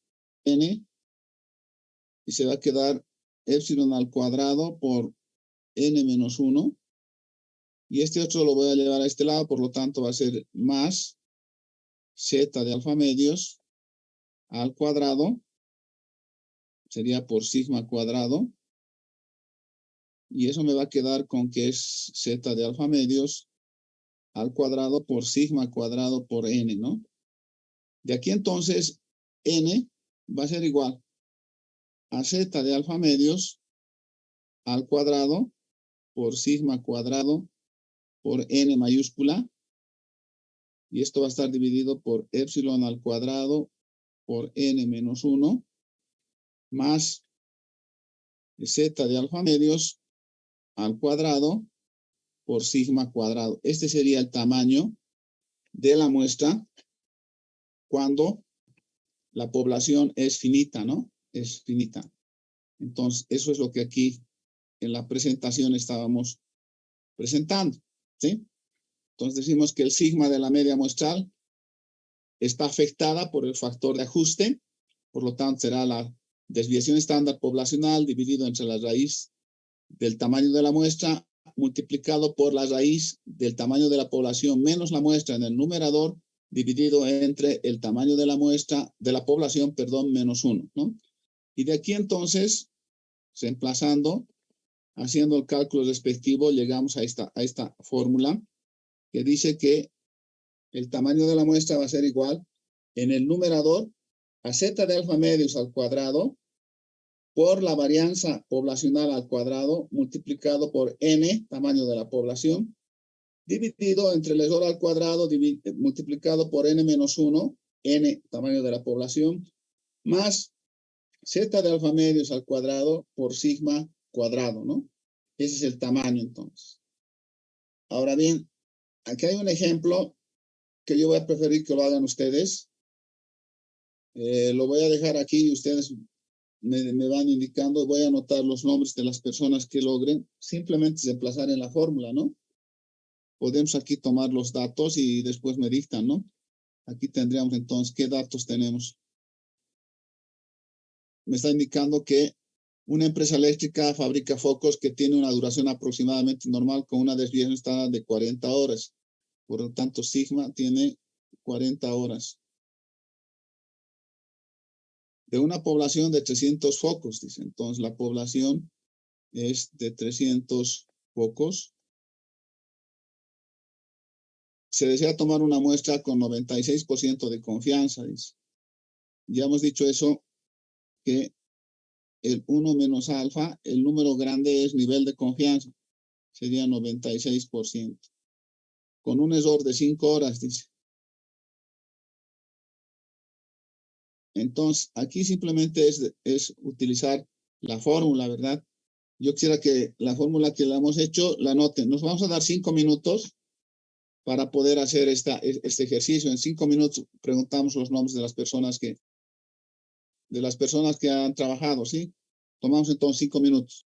n y se va a quedar epsilon al cuadrado por n menos 1. Y este otro lo voy a elevar a este lado, por lo tanto va a ser más z de alfa medios al cuadrado. Sería por sigma cuadrado. Y eso me va a quedar con que es z de alfa medios al cuadrado por sigma cuadrado por n, ¿no? De aquí entonces, n va a ser igual a z de alfa medios al cuadrado por sigma cuadrado por n mayúscula. Y esto va a estar dividido por epsilon al cuadrado por n menos 1 más z de alfa medios al cuadrado por sigma cuadrado. Este sería el tamaño de la muestra cuando la población es finita, ¿no? Es finita. Entonces, eso es lo que aquí en la presentación estábamos presentando, ¿sí? Entonces decimos que el sigma de la media muestral está afectada por el factor de ajuste, por lo tanto será la desviación estándar poblacional dividido entre la raíz del tamaño de la muestra multiplicado por la raíz del tamaño de la población menos la muestra en el numerador dividido entre el tamaño de la muestra, de la población, perdón, menos 1, ¿no? Y de aquí entonces, reemplazando, haciendo el cálculo respectivo, llegamos a esta fórmula que dice que el tamaño de la muestra va a ser igual en el numerador a z de alfa medios al cuadrado por la varianza poblacional al cuadrado multiplicado por n, tamaño de la población, dividido entre el error al cuadrado multiplicado por n menos 1, n, tamaño de la población, más z de alfa medios al cuadrado por sigma cuadrado, ¿no? Ese es el tamaño entonces. Ahora bien, aquí hay un ejemplo que yo voy a preferir que lo hagan ustedes. Lo voy a dejar aquí y ustedes me van indicando. Voy a anotar los nombres de las personas que logren. Simplemente desplazar en la fórmula, ¿no? Podemos aquí tomar los datos y después me dictan, ¿no? Aquí tendríamos entonces, ¿qué datos tenemos? Me está indicando que una empresa eléctrica fabrica focos que tiene una duración aproximadamente normal con una desviación estándar de 40 horas. Por lo tanto, sigma tiene 40 horas. De una población de 300 focos, dice. Entonces, la población es de 300 focos. Se desea tomar una muestra con 96% de confianza, dice. Ya hemos dicho eso, que el 1 menos alfa, el número grande es nivel de confianza, sería 96%. Con un error de 5 horas, dice. Entonces, aquí simplemente es utilizar la fórmula, ¿verdad? Yo quisiera que la fórmula que la hemos hecho la anoten. Nos vamos a dar 5 minutos para poder hacer este ejercicio. En 5 minutos preguntamos los nombres de las personas que han trabajado, ¿sí? Tomamos entonces 5 minutos.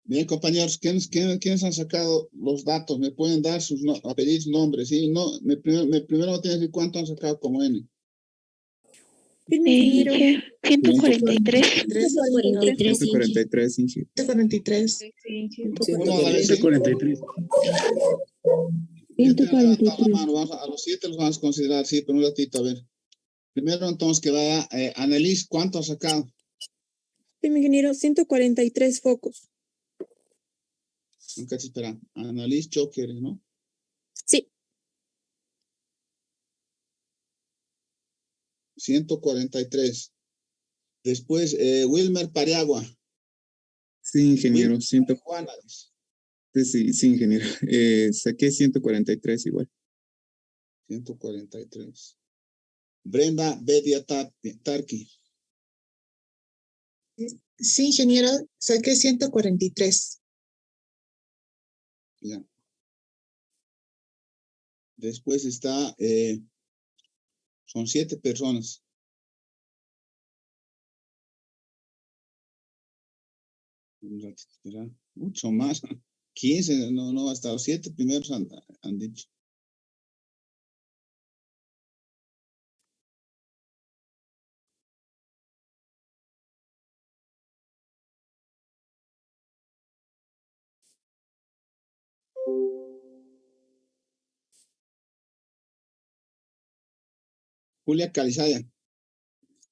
Bien, compañeros, ¿quiénes han sacado los datos? ¿Me pueden dar sus apellidos, nombres? ¿Sí? No, primero me tienen que decir cuánto han sacado como N. Ingeniero. 143. 143. 143, Inge. 143. 143. Ya tienen levantado la mano. A los 7 los vamos a considerar, sí, pero un ratito, a ver. Primero, entonces, que vaya Annelies, ¿cuánto ha sacado? Sí, mi ingeniero, 143 focos. Nunca se espera. Annelies Choker, ¿no? Sí. 143. Después, Wilmer Pariagua. Sí, ingeniero. Wilmer Pariagua. Sí, ingeniero. Saqué 143 igual. 143. Brenda Bedia Tarki. Sí, ingeniero, saqué 143. Ya. Después está, son 7 personas. Un ratito, espera. Mucho más. 15, no, hasta los 7 primeros han dicho. Julia Calizaya.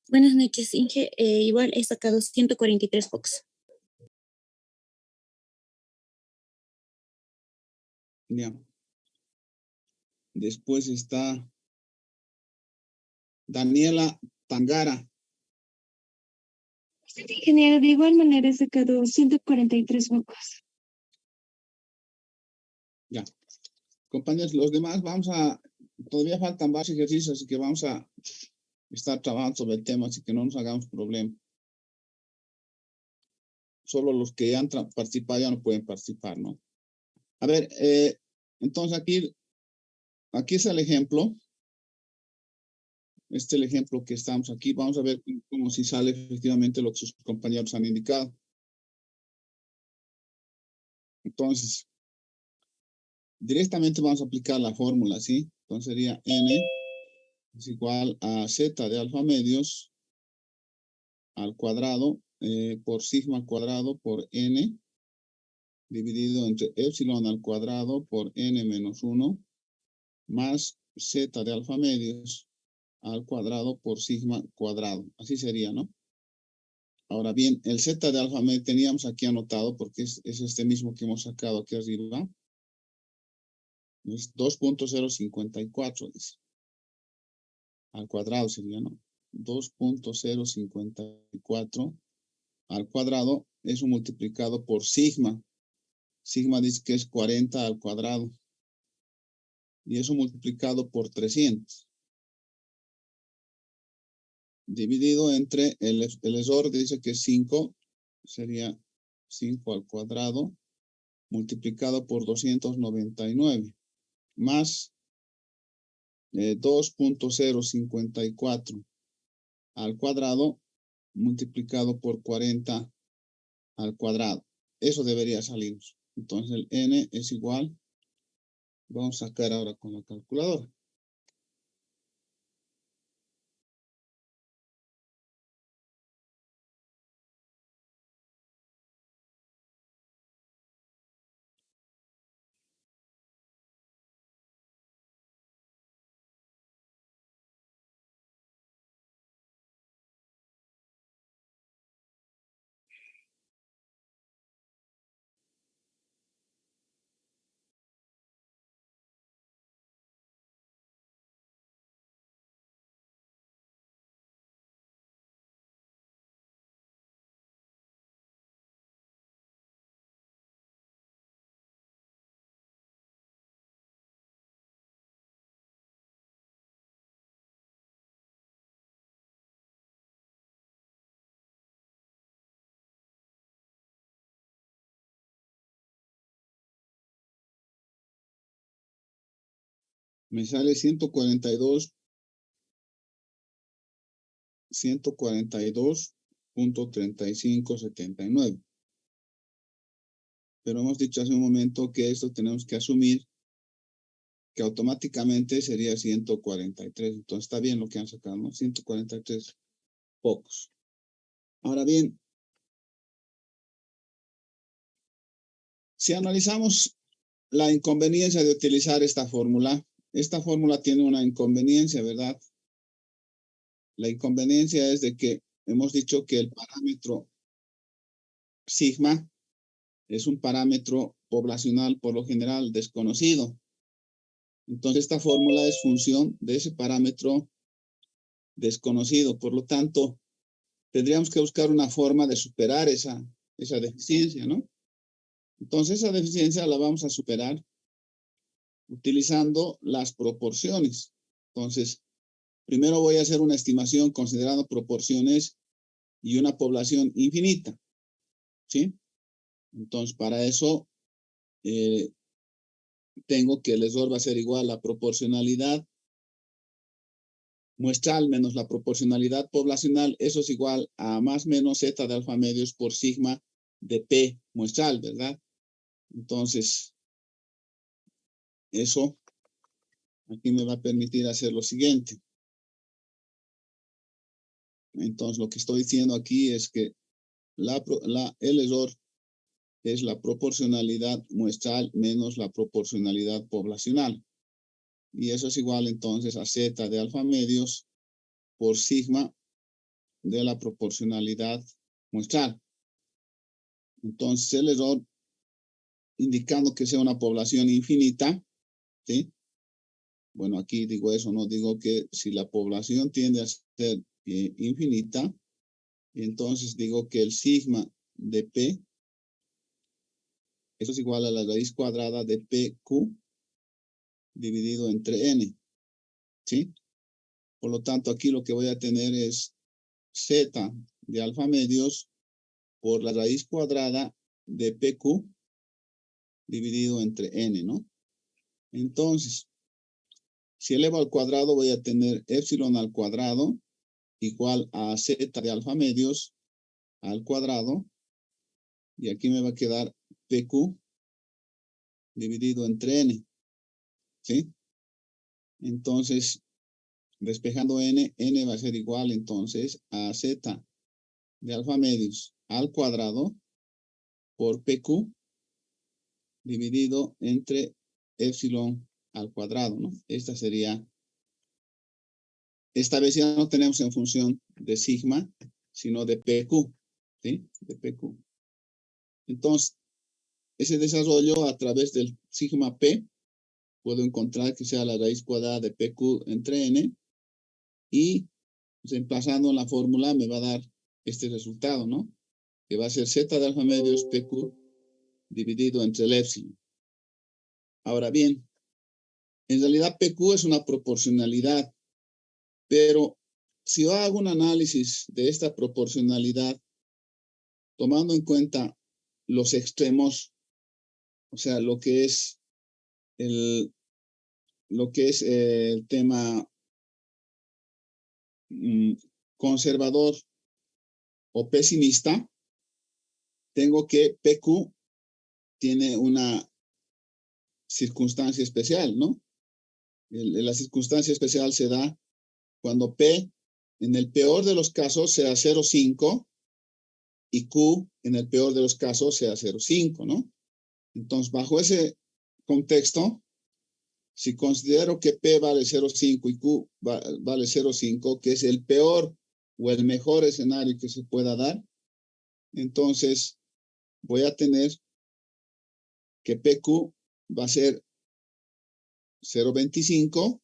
Buenas noches, Inge. Igual he sacado 143 focos. Ya. Después está Daniela Tangara. Ingeniero, de igual manera he sacado 143 focos. Ya. Compañeros, los demás todavía faltan varios ejercicios, así que vamos a estar trabajando sobre el tema, así que no nos hagamos problema. Solo los que ya han participado ya no pueden participar, ¿no? A ver, entonces aquí es el ejemplo. Este es el ejemplo que estamos aquí. Vamos a ver cómo si sale efectivamente lo que sus compañeros han indicado. Entonces, directamente vamos a aplicar la fórmula, ¿sí? Entonces sería N es igual a Z de alfa medios al cuadrado por sigma cuadrado por N dividido entre epsilon al cuadrado por N menos 1 más Z de alfa medios al cuadrado por sigma cuadrado. Así sería, ¿no? Ahora bien, el Z de alfa medio teníamos aquí anotado porque es este mismo que hemos sacado aquí arriba. Es 2.054, dice. Al cuadrado sería, ¿no? 2.054 al cuadrado, eso multiplicado por sigma. Sigma dice que es 40 al cuadrado. Y eso multiplicado por 300. Dividido entre el error dice que es 5. Sería 5 al cuadrado multiplicado por 299. Más 2.054 al cuadrado multiplicado por 40 al cuadrado. Eso debería salir. Entonces el n es igual. Vamos a sacar ahora con la calculadora. Me sale 142.3579. pero hemos dicho hace un momento que esto tenemos que asumir que automáticamente sería 143. Entonces está bien lo que han sacado, ¿no? 143 pocos. Ahora bien, si analizamos la inconveniencia de utilizar esta fórmula tiene una inconveniencia, ¿verdad? La inconveniencia es de que hemos dicho que el parámetro sigma es un parámetro poblacional por lo general desconocido. Entonces esta fórmula es función de ese parámetro desconocido. Por lo tanto, tendríamos que buscar una forma de superar esa deficiencia, ¿no? Entonces esa deficiencia la vamos a superar utilizando las proporciones. Entonces, primero voy a hacer una estimación considerando proporciones y una población infinita, ¿sí? Entonces, para eso tengo que el error va a ser igual a proporcionalidad muestral menos la proporcionalidad poblacional. Eso es igual a más menos z de alfa medios por sigma de P muestral, ¿verdad? Entonces, eso aquí me va a permitir hacer lo siguiente. Entonces, lo que estoy diciendo aquí es que el error es la proporcionalidad muestral menos la proporcionalidad poblacional. Y eso es igual entonces a z de alfa medios por sigma de la proporcionalidad muestral. Entonces, el error indicando que sea una población infinita, ¿sí? Bueno, aquí digo eso, no digo que si la población tiende a ser infinita, entonces digo que el sigma de P, eso es igual a la raíz cuadrada de PQ dividido entre N, ¿sí? Por lo tanto, aquí lo que voy a tener es Z de alfa medios por la raíz cuadrada de PQ dividido entre N, ¿no? Entonces, si elevo al cuadrado voy a tener epsilon al cuadrado igual a Z de alfa medios al cuadrado. Y aquí me va a quedar PQ dividido entre N, ¿sí? Entonces, despejando N va a ser igual entonces a Z de alfa medios al cuadrado por PQ dividido entre epsilon al cuadrado, ¿no? Esta vez ya no tenemos en función de sigma, sino de PQ, ¿sí? De PQ. Entonces, ese desarrollo a través del sigma P, puedo encontrar que sea la raíz cuadrada de PQ entre N, y reemplazando la fórmula me va a dar este resultado, ¿no? Que va a ser Z de alfa medios PQ dividido entre el epsilon. Ahora bien, en realidad PQ es una proporcionalidad, pero si yo hago un análisis de esta proporcionalidad, tomando en cuenta los extremos, o sea, lo que es el tema conservador o pesimista, tengo que PQ tiene una circunstancia especial, ¿no? La circunstancia especial se da cuando P, en el peor de los casos, sea 0,5 y Q, en el peor de los casos, sea 0,5, ¿no? Entonces, bajo ese contexto, si considero que P vale 0,5 y Q vale 0,5, que es el peor o el mejor escenario que se pueda dar, entonces voy a tener que PQ va a ser 0,25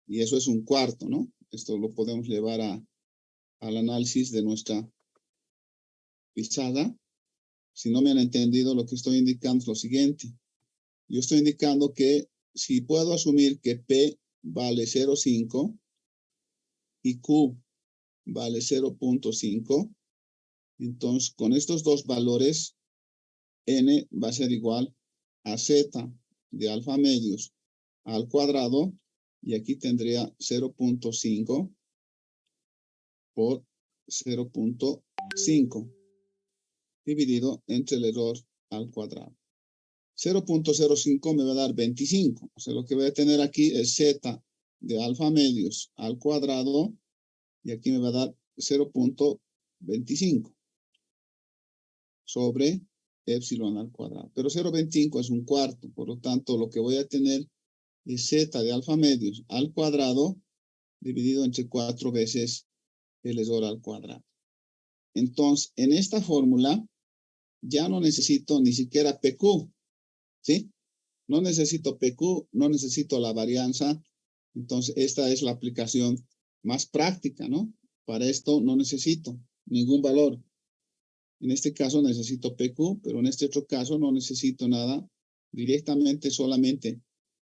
y eso es un cuarto, ¿no? Esto lo podemos llevar al análisis de nuestra pizarra. Si no me han entendido, lo que estoy indicando es lo siguiente. Yo estoy indicando que si puedo asumir que P vale 0,5 y Q vale 0,5, entonces con estos dos valores, N va a ser igual a Z de alfa medios al cuadrado, y aquí tendría 0,5 por 0,5 dividido entre el error al cuadrado. 0.05 me va a dar 25. O sea, lo que voy a tener aquí es z de alfa medios al cuadrado y aquí me va a dar 0.25 sobre epsilon al cuadrado. Pero 0.25 es un cuarto, por lo tanto lo que voy a tener es z de alfa medios al cuadrado dividido entre 4 veces el esor al cuadrado. Entonces, en esta fórmula ya no necesito ni siquiera PQ, ¿sí? No necesito PQ, no necesito la varianza. Entonces, esta es la aplicación más práctica, ¿no? Para esto no necesito ningún valor. En este caso necesito PQ, pero en este otro caso no necesito nada. Directamente, solamente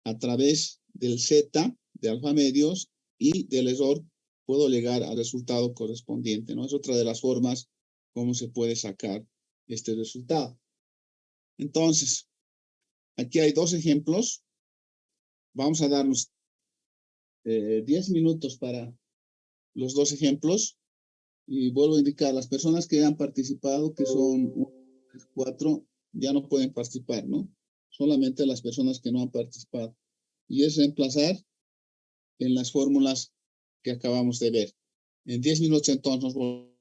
a través del Z de alfa medios y del ESOR puedo llegar al resultado correspondiente, ¿no? Es otra de las formas cómo se puede sacar este resultado. Entonces, aquí hay dos ejemplos. Vamos a darnos 10 minutos para los dos ejemplos. Y vuelvo a indicar, las personas que han participado, que son 4, ya no pueden participar, ¿no? Solamente las personas que no han participado. Y es reemplazar en las fórmulas que acabamos de ver. En 10 minutos entonces nos volvemos.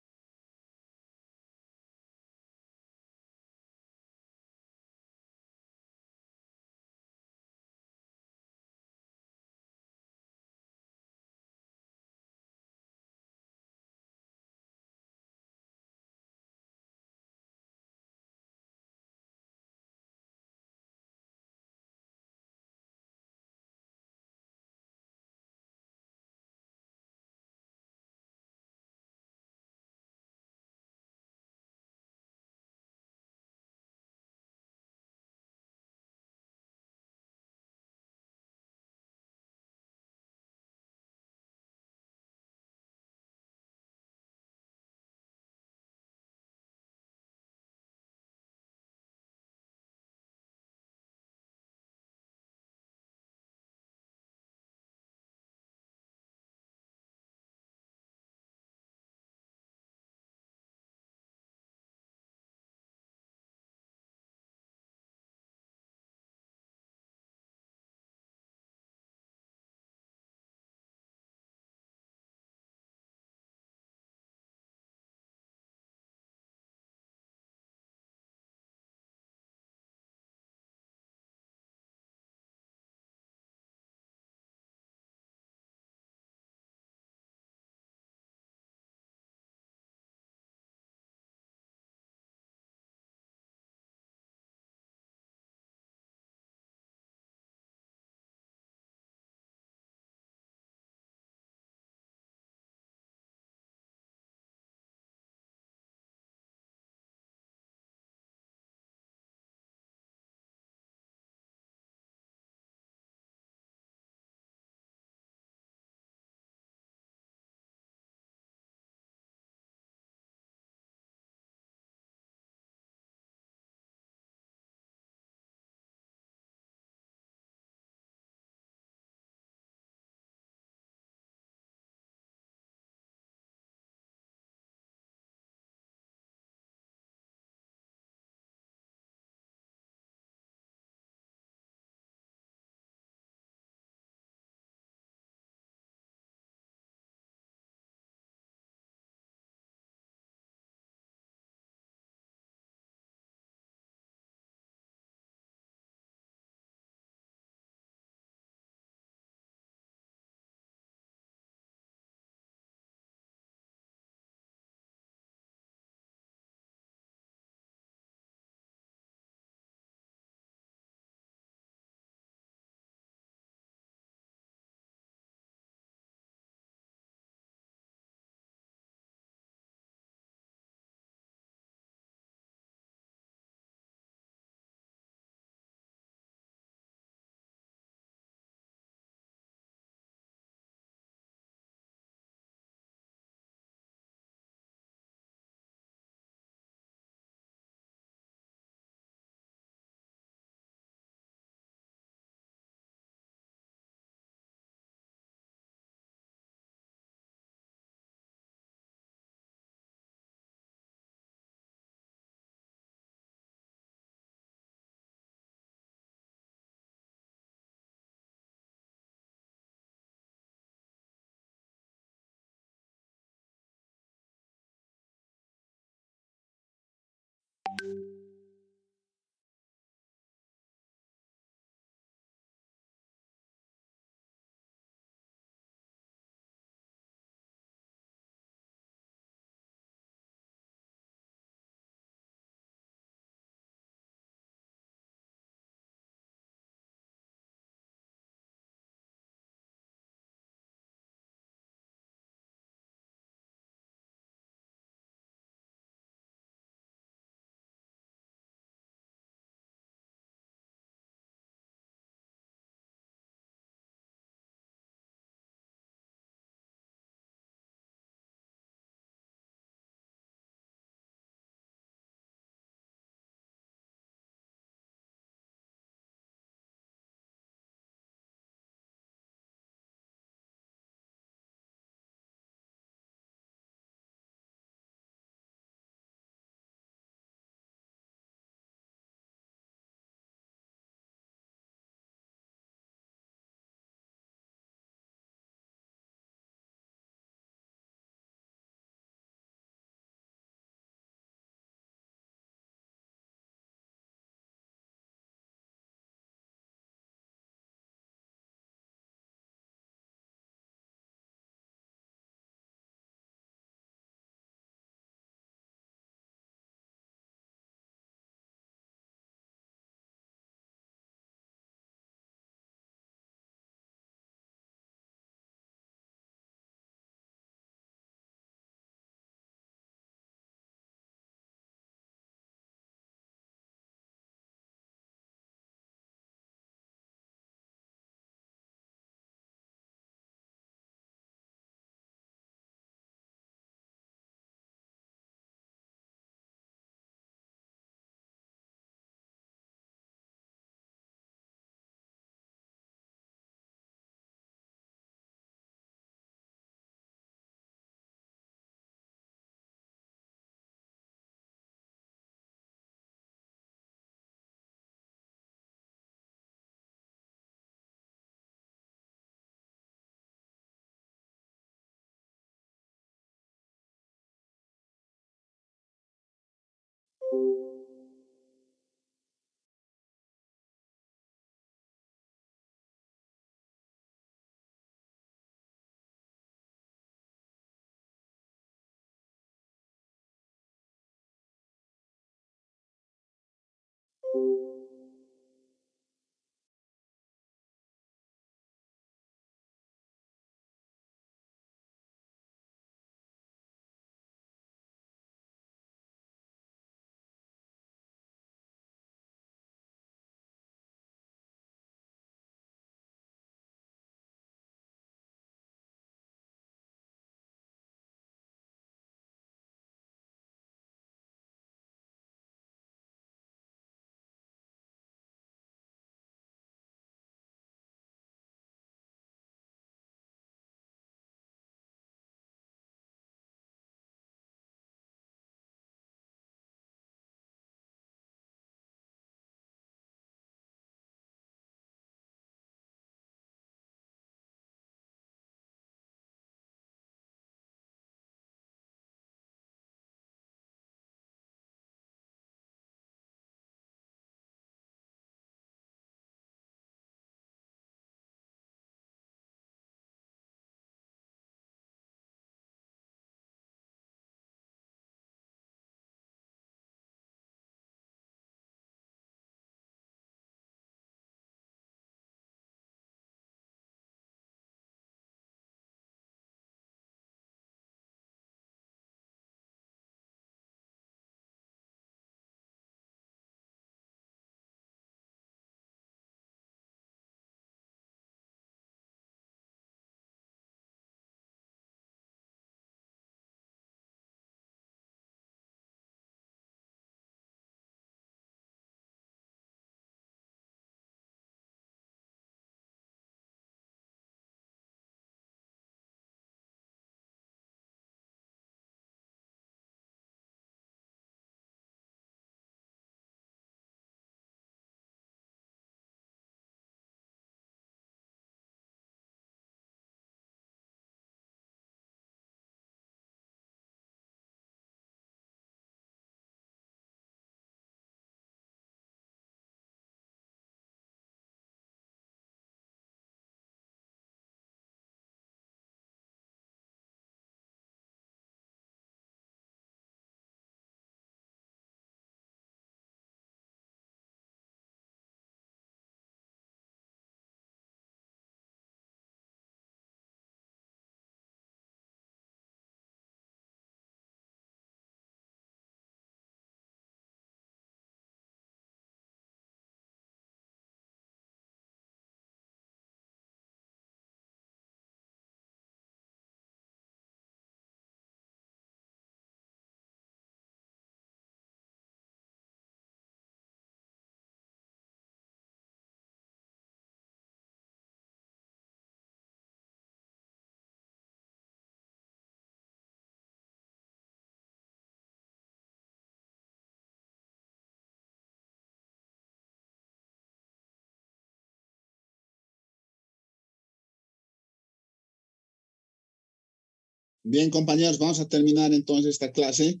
Bien, compañeros, vamos a terminar entonces esta clase.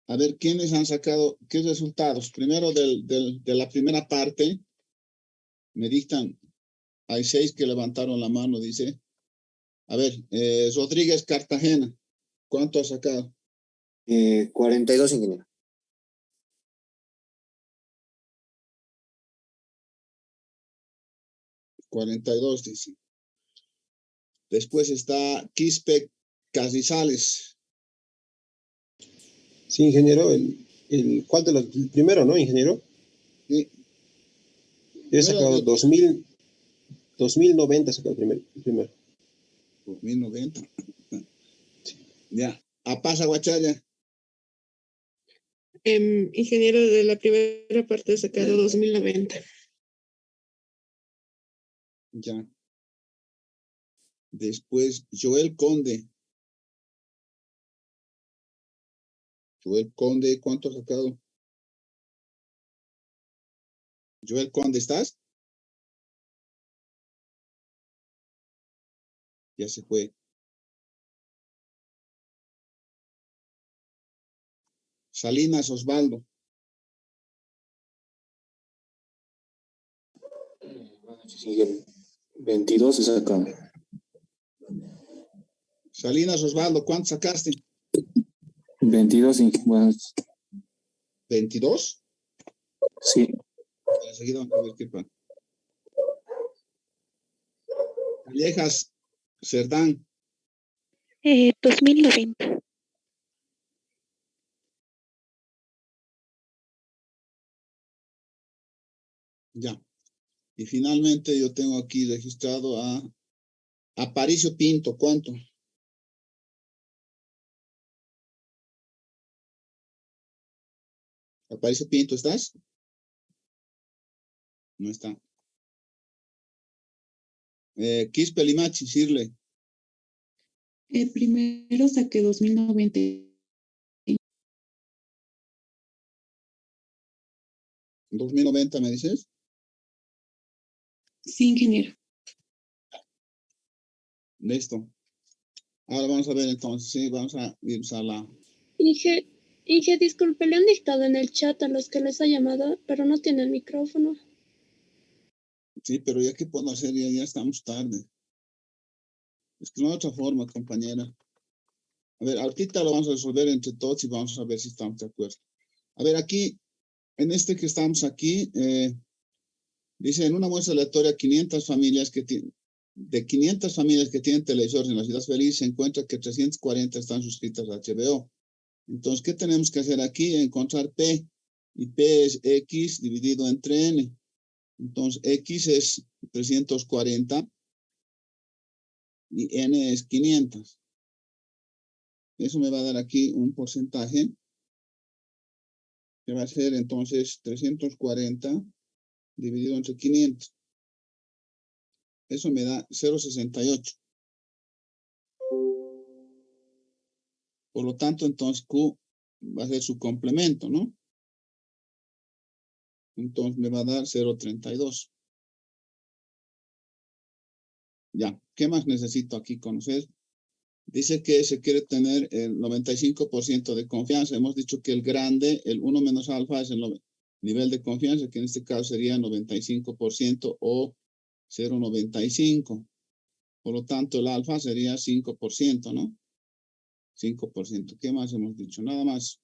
A ver quiénes han sacado qué resultados. Primero de la primera parte, me dictan, hay 6 que levantaron la mano, dice. A ver, Rodríguez Cartagena, ¿cuánto ha sacado? 42, ingeniero. 42, dice. Después está Quispe Carrizales. Sí, ingeniero, ¿cuál de los? El primero, ¿no, ingeniero? Sí. He sacado 2090, sacado el primero. 2090. Ya. A Pasa Guachaya. Ingeniero de la primera parte sacado 2090. Ya. Después, Joel Conde. Joel Conde, ¿cuánto ha sacado? Joel Conde, ¿estás? Ya se fue. Salinas Osvaldo. Sigue 22 se saca. Salinas Osvaldo, ¿cuánto sacaste? 22, buenas noches. ¿22? Sí. Enseguida vamos a ver qué pasa. Callejas, Cerdán, 2090. ya. Y finalmente yo tengo aquí registrado a Aparicio Pinto, ¿cuánto? Aparicio Pinto, ¿estás? No está. Quispe Limachi, Sirle, El primero saqué 2090. 2090, ¿me dices? Sí, ingeniero. Listo. Ahora vamos a ver entonces, sí, vamos a ir a la... Inge, disculpe, le han dictado en el chat a los que les ha llamado, pero no tienen micrófono. Sí, pero ya qué puedo hacer, ya estamos tarde. Es que no hay otra forma, compañera. A ver, ahorita lo vamos a resolver entre todos y vamos a ver si estamos de acuerdo. A ver, aquí, en este que estamos aquí, dice, en una muestra aleatoria, 500 familias que tienen, de 500 familias que tienen televisores en la ciudad feliz, se encuentra que 340 están suscritas a HBO. Entonces, ¿qué tenemos que hacer aquí? Encontrar P. Y P es X dividido entre N. Entonces, X es 340 y N es 500. Eso me va a dar aquí un porcentaje que va a ser entonces 340 dividido entre 500. Eso me da 0,68. Por lo tanto, entonces Q va a ser su complemento, ¿no? Entonces me va a dar 0,32. Ya, ¿qué más necesito aquí conocer? Dice que se quiere tener el 95% de confianza. Hemos dicho que el grande, el 1 menos alfa, es el nivel de confianza, que en este caso sería 95% o 0,95. Por lo tanto, el alfa sería 5%, ¿no? 5%. ¿Qué más hemos dicho? Nada más.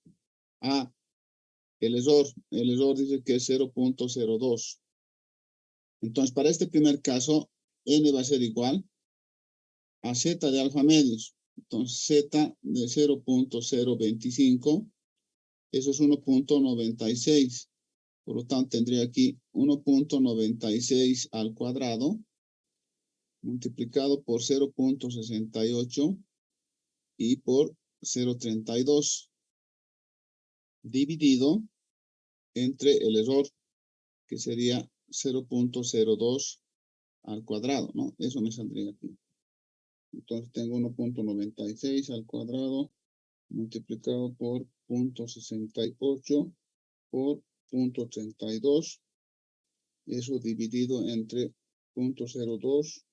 Ah, el error dice que es 0,02. Entonces, para este primer caso, n va a ser igual a z de alfa medios. Entonces, z de 0,025, eso es 1,96. Por lo tanto, tendría aquí 1,96 al cuadrado multiplicado por 0,68 y por 0,32 dividido entre el error, que sería 0,02 al cuadrado, ¿no? Eso me saldría aquí. Entonces tengo 1,96 al cuadrado multiplicado por 0,68 por 0,32. Eso dividido entre 0,02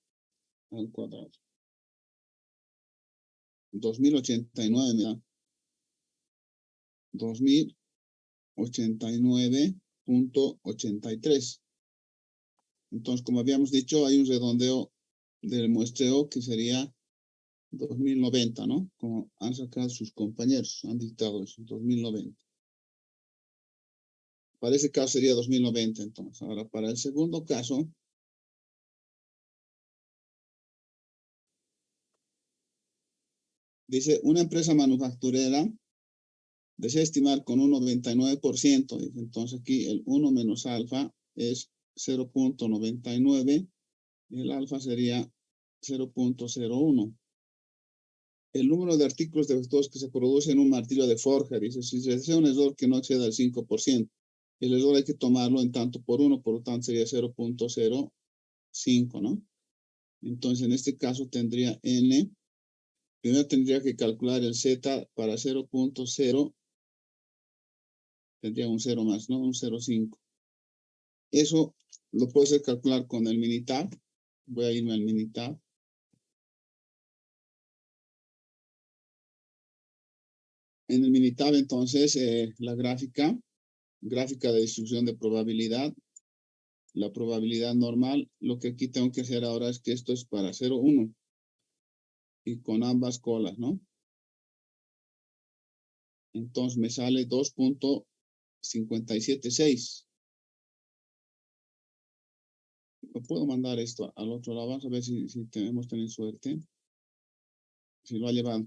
al cuadrado. 2089, mira. 2089.83. Entonces, como habíamos dicho, hay un redondeo del muestreo que sería 2090, ¿no? Como han sacado sus compañeros, han dictado eso, 2090. Para ese caso sería 2090, entonces. Ahora, para el segundo caso, dice, una empresa manufacturera desea estimar con un 99%. Entonces, aquí el 1 menos alfa es 0,99. Y el alfa sería 0,01. El número de artículos defectuosos que se produce en un martillo de forja, dice, si se desea un error que no exceda el 5%, el error hay que tomarlo en tanto por 1, por lo tanto sería 0,05, ¿no? Entonces, en este caso tendría n, primero tendría que calcular el z para 0,0, tendría un 0 más, ¿no? Un 0,5. Eso lo puedo hacer calcular con el Minitab. Voy a irme al Minitab. En el Minitab, entonces, la gráfica de distribución de probabilidad, la probabilidad normal. Lo que aquí tengo que hacer ahora es que esto es para 0, 1. Y con ambas colas, ¿no? Entonces me sale 2.576. No puedo mandar esto al otro lado. Vamos a ver si tenemos tener suerte. Si lo ha llevado.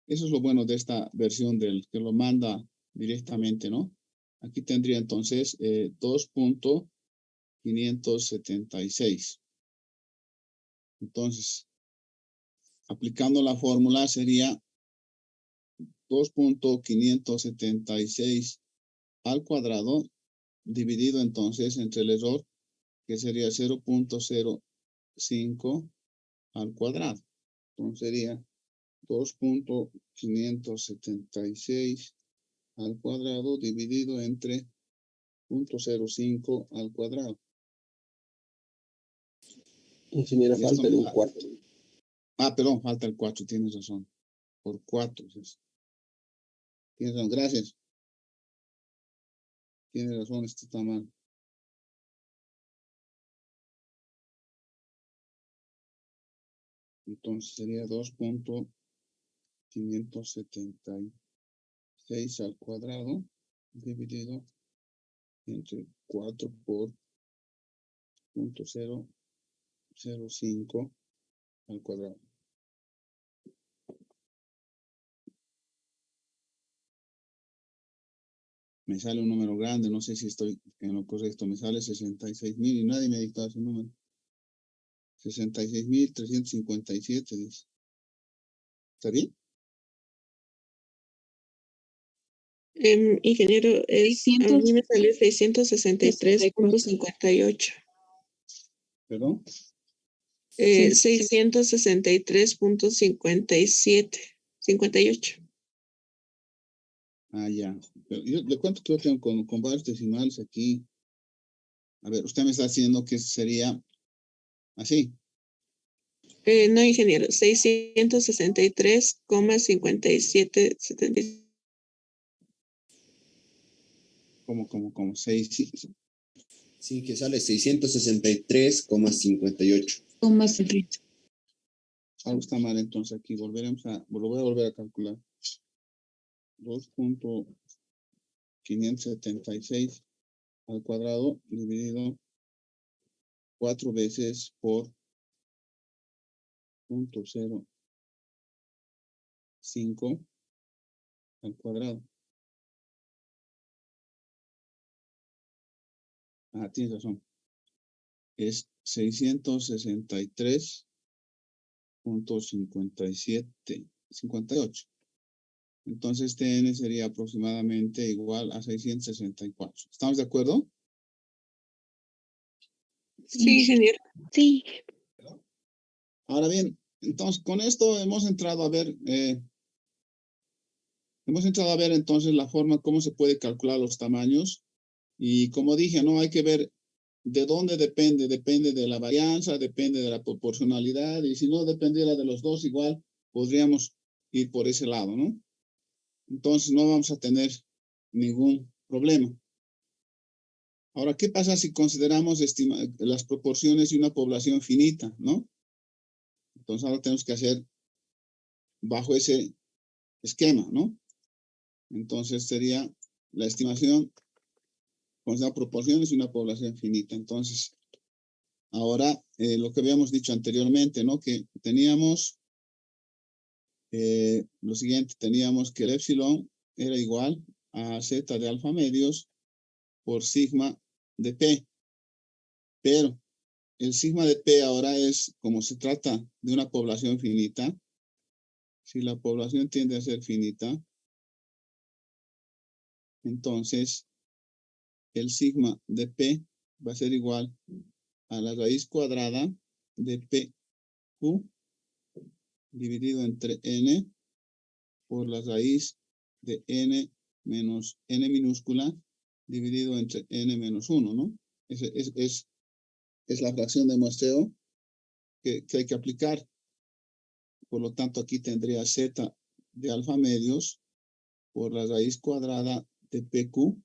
Eso es lo bueno de esta versión del que lo manda directamente, ¿no? Aquí tendría entonces 2.576. Entonces, aplicando la fórmula sería 2.576 al cuadrado dividido entonces entre el error, que sería 0.05 al cuadrado. Entonces sería 2.576 al cuadrado dividido entre 0.05 al cuadrado. Ingeniero, Y esto falta me un da- cuarto. perdón, falta el 4, tienes razón. Por 4. Tienes razón, gracias. Tienes razón, esto está mal. Entonces sería 2.576 al cuadrado dividido entre 4 por 0.005 al cuadrado. Me sale un número grande, no sé si estoy en lo correcto. Me sale 66,000 y nadie me ha dictado ese número. 66,357 dice. ¿Está bien? Ingeniero, a mí me salió 663.58. ¿Perdón? 663.57. 58. Ya. Pero yo le cuento que yo tengo con varios decimales aquí. A ver, usted me está diciendo que sería así. No, ingeniero, 663,57. Como 6. Sí, que sale 663,58. Algo está mal entonces aquí. Lo voy a volver a calcular. 2.576 al cuadrado dividido 4 veces por 0.05 al cuadrado. Tienes razón. Es 663.58. Entonces TN sería aproximadamente igual a 664. ¿Estamos de acuerdo? Sí, ingeniero. Sí. Ahora bien, entonces con esto hemos entrado a ver entonces la forma cómo se puede calcular los tamaños. Y como dije, no hay que ver de dónde depende. Depende de la varianza, depende de la proporcionalidad. Y si no dependiera de los dos, igual podríamos ir por ese lado, ¿no? Entonces no vamos a tener ningún problema. Ahora, ¿qué pasa si consideramos las proporciones de una población finita, ¿no? Entonces ahora tenemos que hacer bajo ese esquema, ¿no? Entonces sería la estimación con las proporciones de una población finita. Entonces, ahora lo que habíamos dicho anteriormente, ¿no? Que teníamos lo siguiente, teníamos que el epsilon era igual a z de alfa medios por sigma de P. Pero el sigma de P ahora es, como se trata de una población finita, si la población tiende a ser finita, entonces el sigma de P va a ser igual a la raíz cuadrada de PQ dividido entre N por la raíz de N menos N minúscula dividido entre N menos 1, ¿no? Es la fracción de muestreo que hay que aplicar. Por lo tanto, aquí tendría Z de alfa medios por la raíz cuadrada de PQ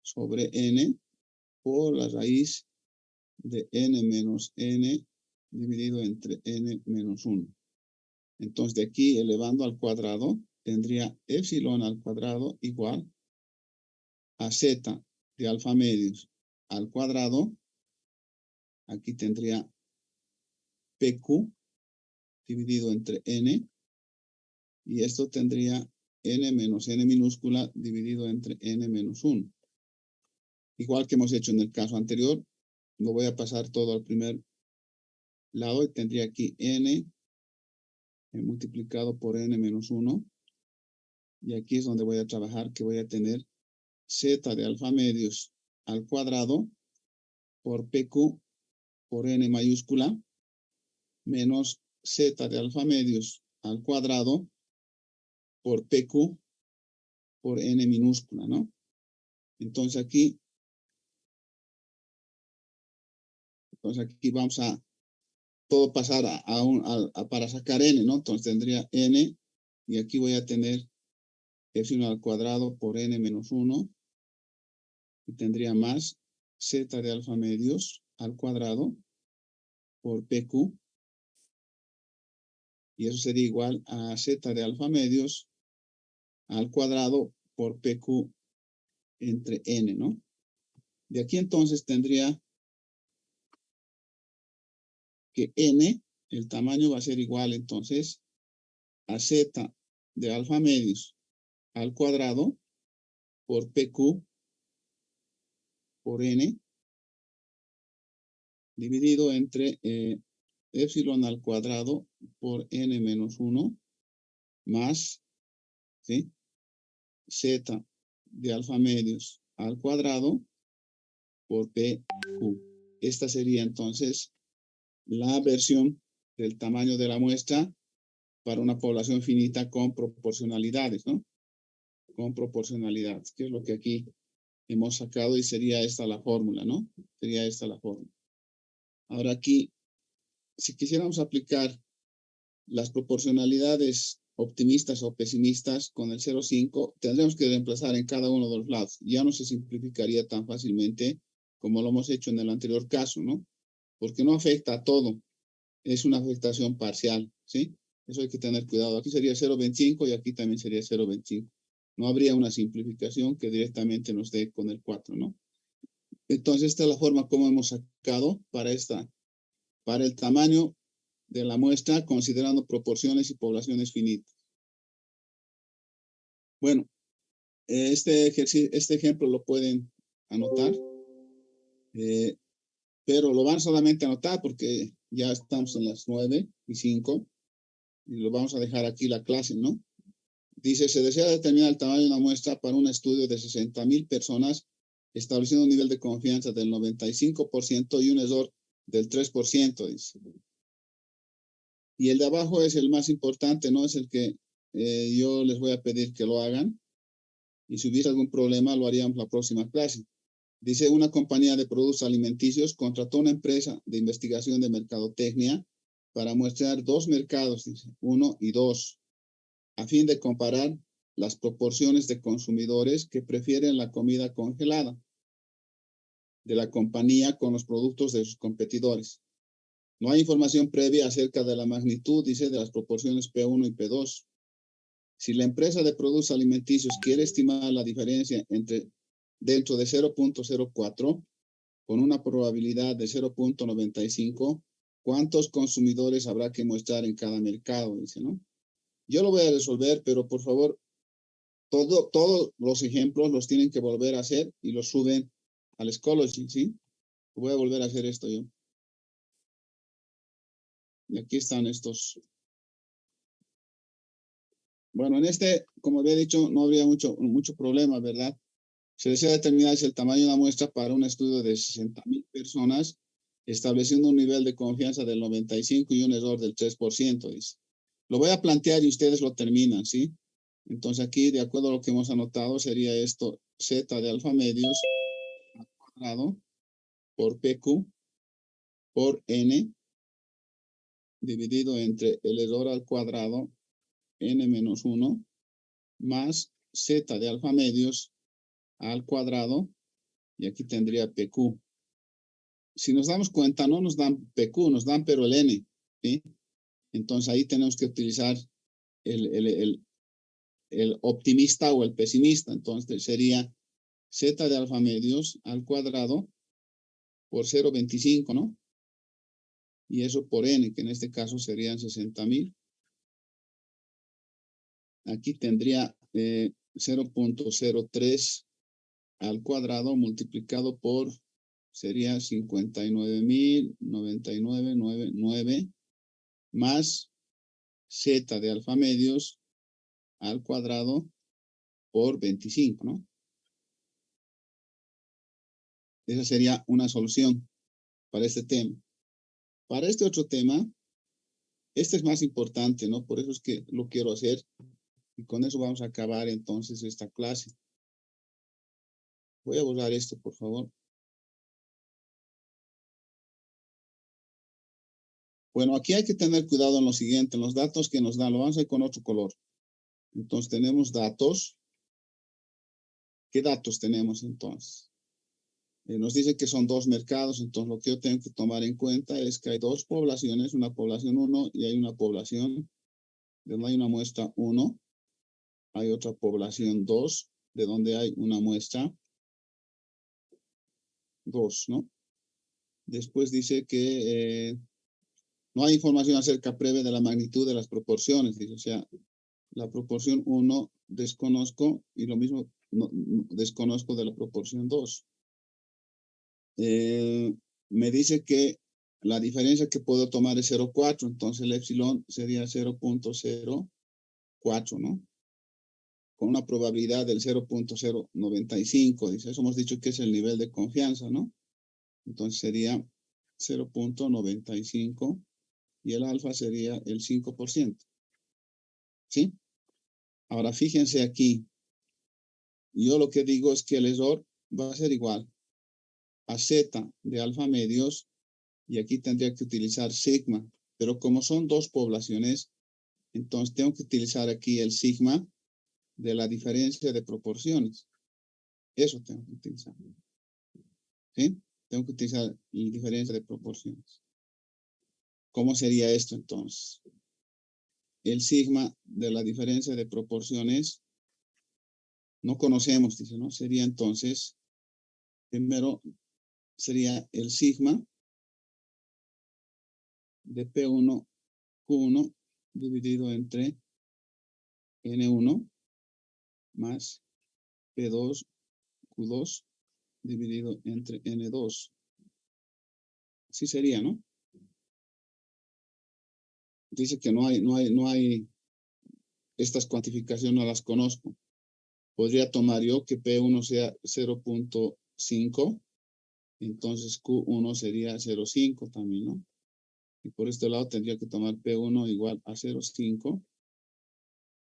sobre N por la raíz de n menos n dividido entre n menos 1. Entonces, de aquí elevando al cuadrado, tendría epsilon al cuadrado igual a z de alfa medios al cuadrado. Aquí tendría pq dividido entre n. Y esto tendría n menos n minúscula dividido entre n menos 1. Igual que hemos hecho en el caso anterior, lo voy a pasar todo al primer lado y tendría aquí n multiplicado por n menos 1. Y aquí es donde voy a trabajar, que voy a tener z de alfa medios al cuadrado por pq por n mayúscula menos z de alfa medios al cuadrado por pq por n minúscula, ¿no? Entonces aquí vamos a todo pasar para sacar n, ¿no? Entonces tendría n y aquí voy a tener epsilon al cuadrado por n menos 1 y tendría más z de alfa medios al cuadrado por pq y eso sería igual a z de alfa medios al cuadrado por pq entre n, ¿no? De aquí entonces tendría que n, el tamaño va a ser igual entonces a z de alfa medios al cuadrado por pq por n dividido entre epsilon al cuadrado por n menos 1 más, ¿sí? Z de alfa medios al cuadrado por pq. Esta sería entonces la versión del tamaño de la muestra para una población finita con proporcionalidades, ¿no? Con proporcionalidades, que es lo que aquí hemos sacado y sería esta la fórmula, ¿no? Sería esta la fórmula. Ahora aquí, si quisiéramos aplicar las proporcionalidades optimistas o pesimistas con el 0,5, tendremos que reemplazar en cada uno de los lados. Ya no se simplificaría tan fácilmente como lo hemos hecho en el anterior caso, ¿no? Porque no afecta a todo. Es una afectación parcial, ¿sí? Eso hay que tener cuidado. Aquí sería 0,25 y aquí también sería 0,25. No habría una simplificación que directamente nos dé con el 4, ¿no? Entonces, esta es la forma como hemos sacado para el tamaño de la muestra, considerando proporciones y poblaciones finitas. Bueno, este ejemplo lo pueden anotar, pero lo van solamente a anotar porque ya estamos en las 9:05 y lo vamos a dejar aquí la clase, ¿no? Dice, se desea determinar el tamaño de una muestra para un estudio de 60,000 personas, estableciendo un nivel de confianza del 95% y un error del 3%, dice. Y el de abajo es el más importante, ¿no? Es el que yo les voy a pedir que lo hagan. Y si hubiese algún problema, lo haríamos la próxima clase. Dice, una compañía de productos alimenticios contrató una empresa de investigación de mercadotecnia para muestrear 2 mercados, dice, 1 y 2, a fin de comparar las proporciones de consumidores que prefieren la comida congelada de la compañía con los productos de sus competidores. No hay información previa acerca de la magnitud, dice, de las proporciones P1 y P2. Si la empresa de productos alimenticios quiere estimar la diferencia dentro de 0.04 con una probabilidad de 0.95, ¿cuántos consumidores habrá que mostrar en cada mercado? Dice, ¿no? Yo lo voy a resolver, pero por favor, todos los ejemplos los tienen que volver a hacer y los suben al Schoology, ¿sí? Voy a volver a hacer esto yo. Y aquí están estos. Bueno, en como había dicho, no habría mucho problema, ¿verdad? Se desea determinar si el tamaño de una muestra para un estudio de 60,000 personas, estableciendo un nivel de confianza del 95 y un error del 3%, dice. Lo voy a plantear y ustedes lo terminan, ¿sí? Entonces aquí, de acuerdo a lo que hemos anotado, sería esto, z de alfa medios al cuadrado por pq por n dividido entre el error al cuadrado n menos 1 más z de alfa medios al cuadrado Y aquí tendría PQ. Si nos damos cuenta, no nos dan PQ, nos dan pero el N, ¿sí? Entonces ahí tenemos que utilizar el optimista o el pesimista. Entonces sería Z de alfa medios al cuadrado por 0.25, ¿no? Y eso por N, que en este caso serían 60,000. Aquí tendría 0.03 al cuadrado multiplicado por, sería 59,099,99 más Z de alfa medios al cuadrado por 25, ¿no? Esa sería una solución para este tema. Para este otro tema, este es más importante, ¿no? Por eso es que lo quiero hacer. Y con eso vamos a acabar entonces esta clase. Voy a borrar esto, por favor. Bueno, aquí hay que tener cuidado en lo siguiente. En los datos que nos dan, lo vamos a hacer con otro color. Entonces tenemos datos. ¿Qué datos tenemos entonces? Nos dice que son 2 mercados, entonces lo que yo tengo que tomar en cuenta es que hay 2 poblaciones, una población 1 y hay una población de donde hay una muestra 1. Hay otra población 2, de donde hay una muestra 2, ¿no? Después dice que no hay información acerca previa de la magnitud de las proporciones. Dice, o sea, la proporción 1 desconozco y lo mismo desconozco de la proporción 2. Me dice que la diferencia que puedo tomar es 0.4, entonces el epsilon sería 0.04, ¿no? Con una probabilidad del 0.095, dice, eso hemos dicho que es el nivel de confianza, ¿no? Entonces sería 0.95 y el alfa sería el 5%, ¿sí? Ahora fíjense aquí, yo lo que digo es que el error va a ser igual a Z de alfa medios y aquí tendría que utilizar sigma, pero como son 2 poblaciones, entonces tengo que utilizar aquí el sigma de la diferencia de proporciones. Eso tengo que utilizar. ¿Sí? Tengo que utilizar la diferencia de proporciones. ¿Cómo sería esto entonces? El sigma de la diferencia de proporciones no conocemos, dice, ¿no? Sería entonces, primero sería el sigma de P1, Q1 dividido entre N1 más P2, Q2 dividido entre N2. Así sería, ¿no? Dice que no hay, estas cuantificaciones no las conozco. Podría tomar yo que P1 sea 0.5, entonces Q1 sería 0.5 también, ¿no? Y por este lado tendría que tomar P1 igual a 0.5,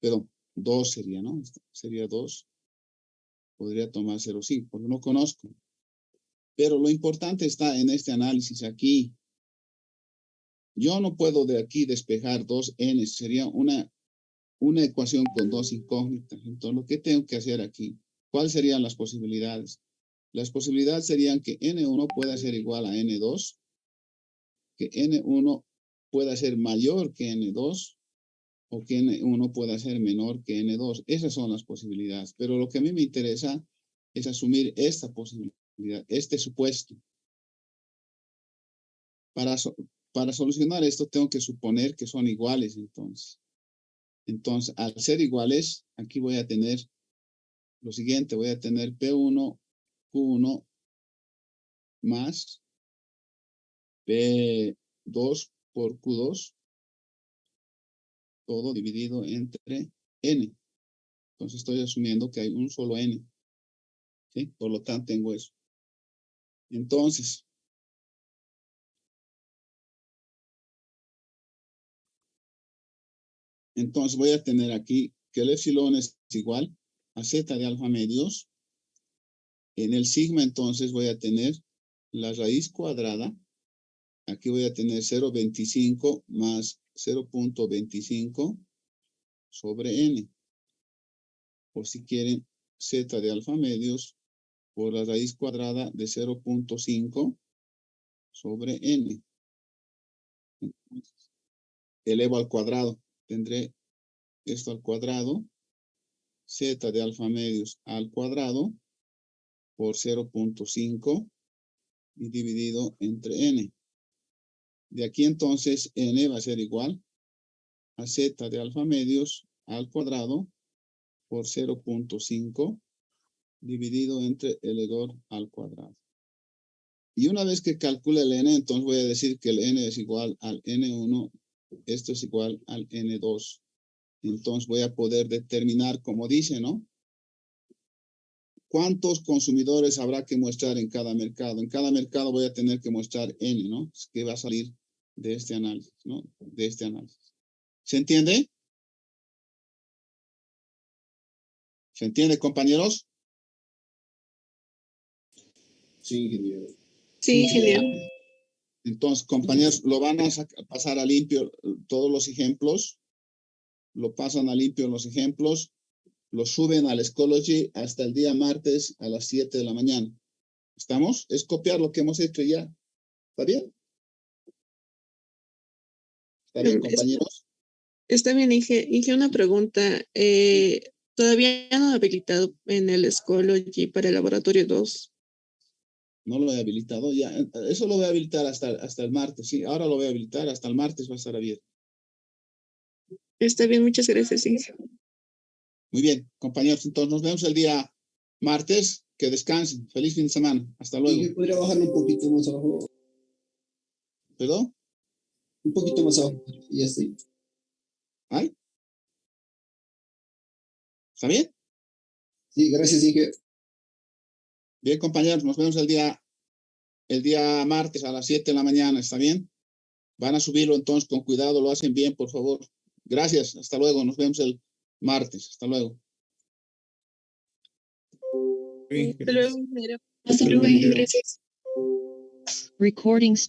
perdón, 2 sería, ¿no? Sería 2. Podría tomar 0.5, porque no conozco. Pero lo importante está en este análisis aquí. Yo no puedo de aquí despejar 2n, sería una ecuación con 2 incógnitas. Entonces, lo que tengo que hacer aquí, ¿cuáles serían las posibilidades? Las posibilidades serían que n1 pueda ser igual a n2, que n1 pueda ser mayor que n2, o que n1 pueda ser menor que n2. Esas son las posibilidades. Pero lo que a mí me interesa es asumir esta posibilidad, este supuesto. Para solucionar esto tengo que suponer que son iguales entonces. Entonces, al ser iguales, aquí voy a tener lo siguiente. Voy a tener P1, Q1 más P2 por Q2, todo dividido entre N. Entonces, estoy asumiendo que hay un solo N. ¿Sí? Por lo tanto, tengo eso. Entonces, voy a tener aquí que el epsilon es igual a Z de alfa medios. En el sigma, entonces, voy a tener la raíz cuadrada. Aquí voy a tener 0.25 más 0.25 sobre n. O si quieren, Z de alfa medios por la raíz cuadrada de 0.5 sobre n. Elevo al cuadrado. Tendré esto al cuadrado. Z de alfa medios al cuadrado por 0.5 y dividido entre n. De aquí entonces n va a ser igual a z de alfa medios al cuadrado por 0.5 dividido entre el error al cuadrado. Y una vez que calcule el n, entonces voy a decir que el n es igual al n1, esto es igual al n2. Entonces voy a poder determinar, como dice, ¿no? ¿Cuántos consumidores habrá que mostrar en cada mercado? En cada mercado voy a tener que mostrar n, ¿no? ¿Qué va a salir de este análisis, ¿no? De este análisis. ¿Se entiende? ¿Se entiende, compañeros? Sí, ingeniero. Sí, ingeniero. Entonces, compañeros, lo van a pasar a limpio todos los ejemplos. Lo pasan a limpio los ejemplos. Lo suben al Schoology hasta el día martes a las 7 de la mañana. ¿Estamos? Es copiar lo que hemos hecho ya. ¿Está bien? ¿Está bien, compañeros? Está bien, Inge, una pregunta. Todavía no he habilitado en el Schoology para el laboratorio 2. No lo he habilitado ya. Eso lo voy a habilitar hasta el martes. Sí, ahora lo voy a habilitar. Hasta el martes va a estar abierto. Está bien, muchas gracias, Inge. Muy bien, compañeros. Entonces nos vemos el día martes. Que descansen. Feliz fin de semana. Hasta luego. ¿Y podría bajarlo un poquito más abajo? ¿Perdón? Un poquito más abajo. Y ya estoy. ¿Ay? ¿Está bien? Sí, gracias, Inge. Bien, compañeros. Nos vemos el día martes a las 7 de la mañana. ¿Está bien? Van a subirlo entonces con cuidado. Lo hacen bien, por favor. Gracias. Hasta luego. Nos vemos el martes. Hasta luego. Hasta luego, ingeniero. Hasta luego, Inge, gracias. Recording